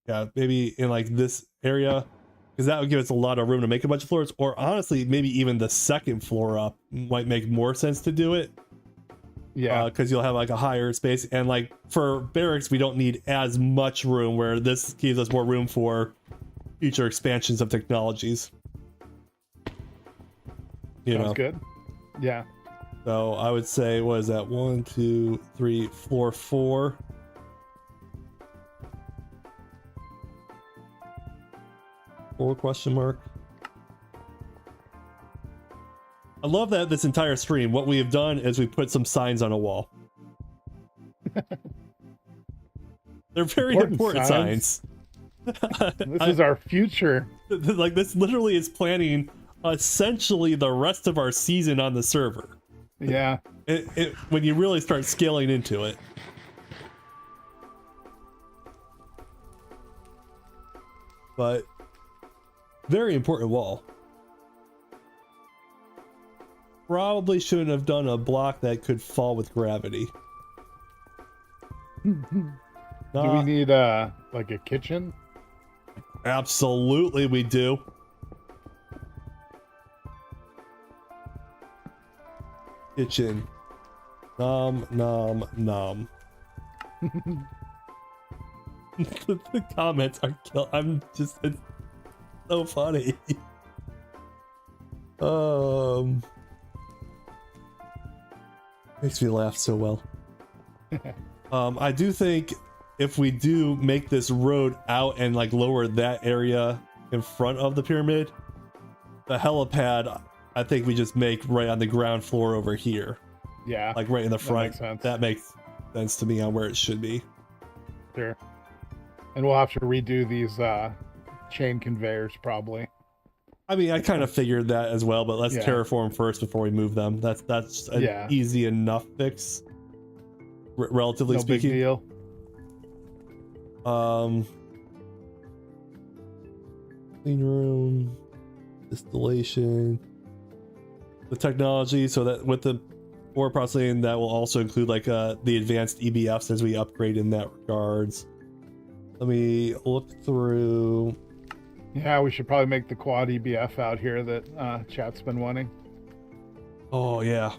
Yeah, maybe in like this area, because that would give us a lot of room to make a bunch of floors. Or honestly, maybe even the second floor up might make more sense to do it. Yeah, because you'll have like a higher space, and like for barracks we don't need as much room, where this gives us more room for future expansions of technologies. Sounds good. Yeah. So I would say, what is that? 1, 2, 3, floor 4. Question mark. I love that this entire stream, what we have done is we put some signs on a wall. They're very important signs. This is our future. Like, this literally is planning essentially the rest of our season on the server. Yeah. When you really start scaling into it. But very important wall. Probably shouldn't have done a block that could fall with gravity. Do we need like a kitchen? Absolutely we do. Kitchen. Nom nom nom. The comments are I'm just, it's so funny. Makes me laugh so well. I do think if we do make this road out and like lower that area in front of the pyramid, the helipad I think we just make right on the ground floor over here. Yeah, like right in the front. That makes sense to me on where it should be. Sure. And we'll have to redo these chain conveyors probably. I mean, I kind of figured that as well, but let's terraform first before we move them. That's an easy enough fix, relatively speaking. Big deal. Clean room, distillation, the technology, so that with the ore processing, that will also include like the advanced EBFs as we upgrade in that regards. Let me look through. Yeah, we should probably make the quad EBF out here that chat's been wanting. Oh yeah,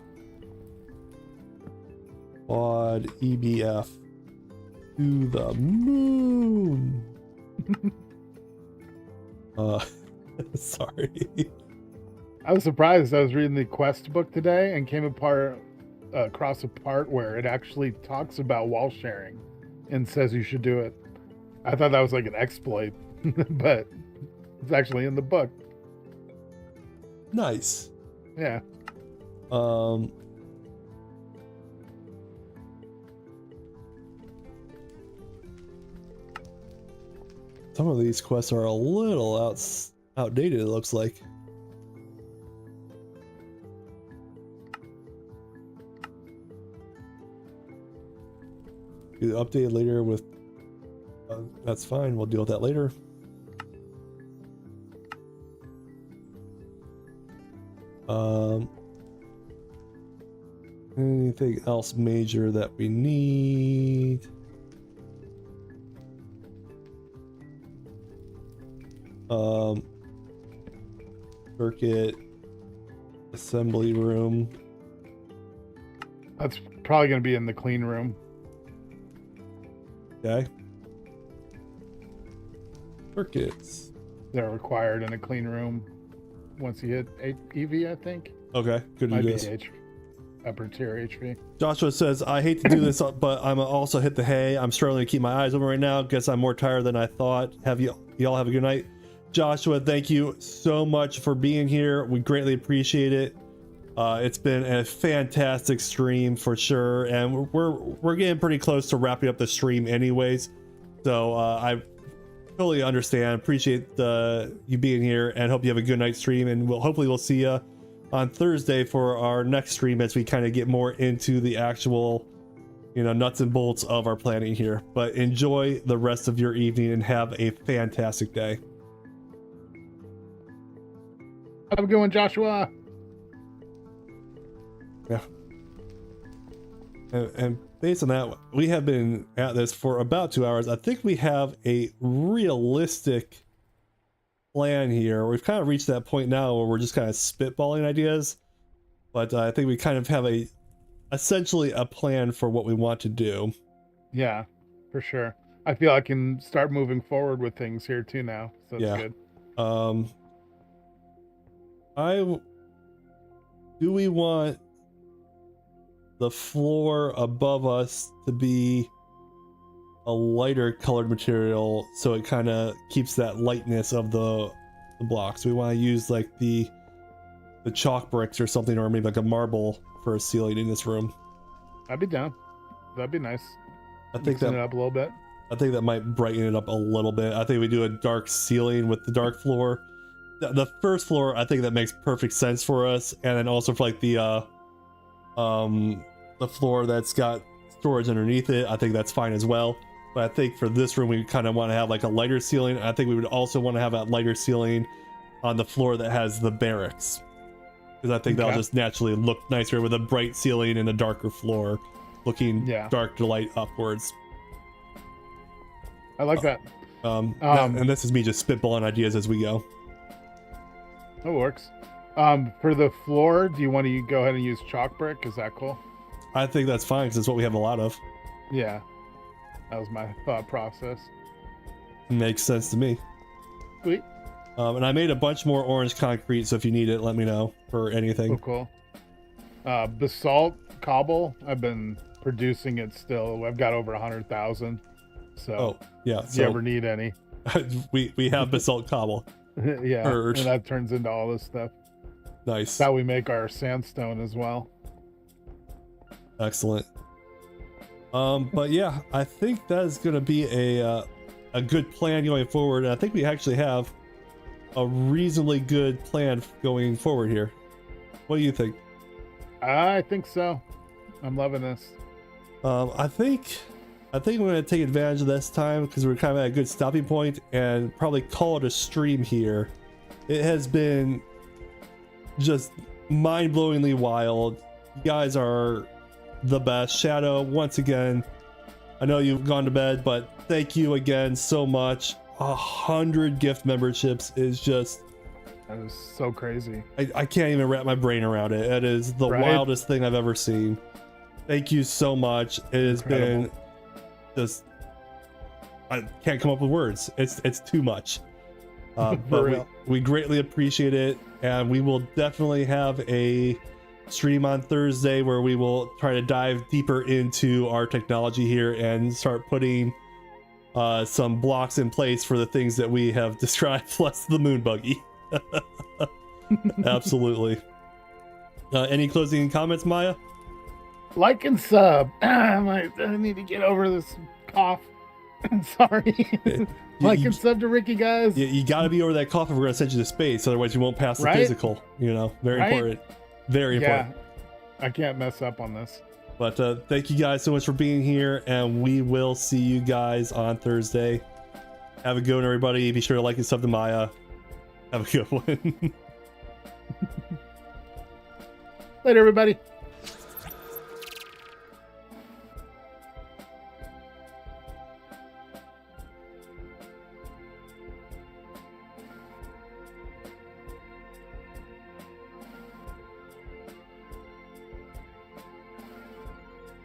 quad EBF to the moon. Sorry. I was surprised. I was reading the quest book today and came across a part where it actually talks about wall sharing and says you should do it. I thought that was like an exploit, but it's actually in the book. Nice. Yeah. Some of these quests are a little outdated, it looks like. Do the update later with... that's fine, we'll deal with that later. Anything else major that we need? Circuit assembly room. That's probably going to be in the clean room. Okay. Circuits. They're required in a clean room once you hit EV, I think. Okay, good to Might do be this. upper tier HP. Joshua says, I hate to do this, but I'm also hit the hay. I'm struggling to keep my eyes open right now. Guess I'm more tired than I thought. Y'all have a good night. Joshua, thank you so much for being here. We greatly appreciate it. It's been a fantastic stream for sure, and we're getting pretty close to wrapping up the stream anyways. So I totally understand. Appreciate you being here, and hope you have a good night stream. And hopefully we'll see you on Thursday for our next stream as we kind of get more into the actual, nuts and bolts of our planning here. But enjoy the rest of your evening and have a fantastic day. Have a good one, Joshua. Yeah. And based on that, we have been at this for about 2 hours. I think we have a realistic plan here. We've kind of reached that point now where we're just kind of spitballing ideas, but I think we kind of have essentially a plan for what we want to do. Yeah, for sure. I feel I can start moving forward with things here too now, so that's good. Do we want the floor above us to be a lighter colored material so it kind of keeps that lightness of the blocks? We want to use like the chalk bricks or something, or maybe like a marble for a ceiling in this room. I'd be down. That'd be nice. I think that it up a little bit. I think that might brighten it up a little bit. I think we do a dark ceiling with the dark floor. The first floor, I think that makes perfect sense for us, and then also for like the floor that's got storage underneath it, I think that's fine as well. But I think for this room, we kind of want to have like a lighter ceiling. I think we would also want to have a lighter ceiling on the floor that has the barracks, because I think that'll just naturally look nicer with a bright ceiling and a darker floor, looking dark to light upwards. I like that. And this is me just spitballing ideas as we go. That works. For the floor, do you want to go ahead and use chalk brick? Is that cool? I think that's fine because it's what we have a lot of. Yeah, that was my thought process. Makes sense to me. Sweet. And I made a bunch more orange concrete, so if you need it, let me know for anything. Oh, cool. Basalt cobble, I've been producing it still. I've got over 100,000. So, if you ever need any, we have basalt cobble. Yeah, and that turns into all this stuff. Nice. That's how we make our sandstone as well. Excellent. But yeah, I think that is going to be a good plan going forward. And I think we actually have a reasonably good plan going forward here. What do you think? I think so. I'm loving this. I think I'm going to take advantage of this time because we're kind of at a good stopping point and probably call it a stream here. It has been just mind-blowingly wild. You guys are the best. Shadow, once again, I know you've gone to bed, but thank you again so much. 100 gift memberships is just... That is so crazy. I can't even wrap my brain around it. It is the wildest thing I've ever seen. Thank you so much. It has been just... I can't come up with words. It's too much. But we greatly appreciate it, and we will definitely have a stream on Thursday where we will try to dive deeper into our technology here and start putting some blocks in place for the things that we have described, plus the moon buggy. Absolutely. Any closing comments, Maya? Like and sub. I need to get over this cough. Sorry. And sub to Ricky, guys. You got to be over that cough if we're going to send you to space. Otherwise, you won't pass the physical. Very important. Very important. I can't mess up on this. But thank you guys so much for being here, and we will see you guys on Thursday. Have a good one, everybody. Be sure to like and sub to Maya. Have a good one. Later, everybody.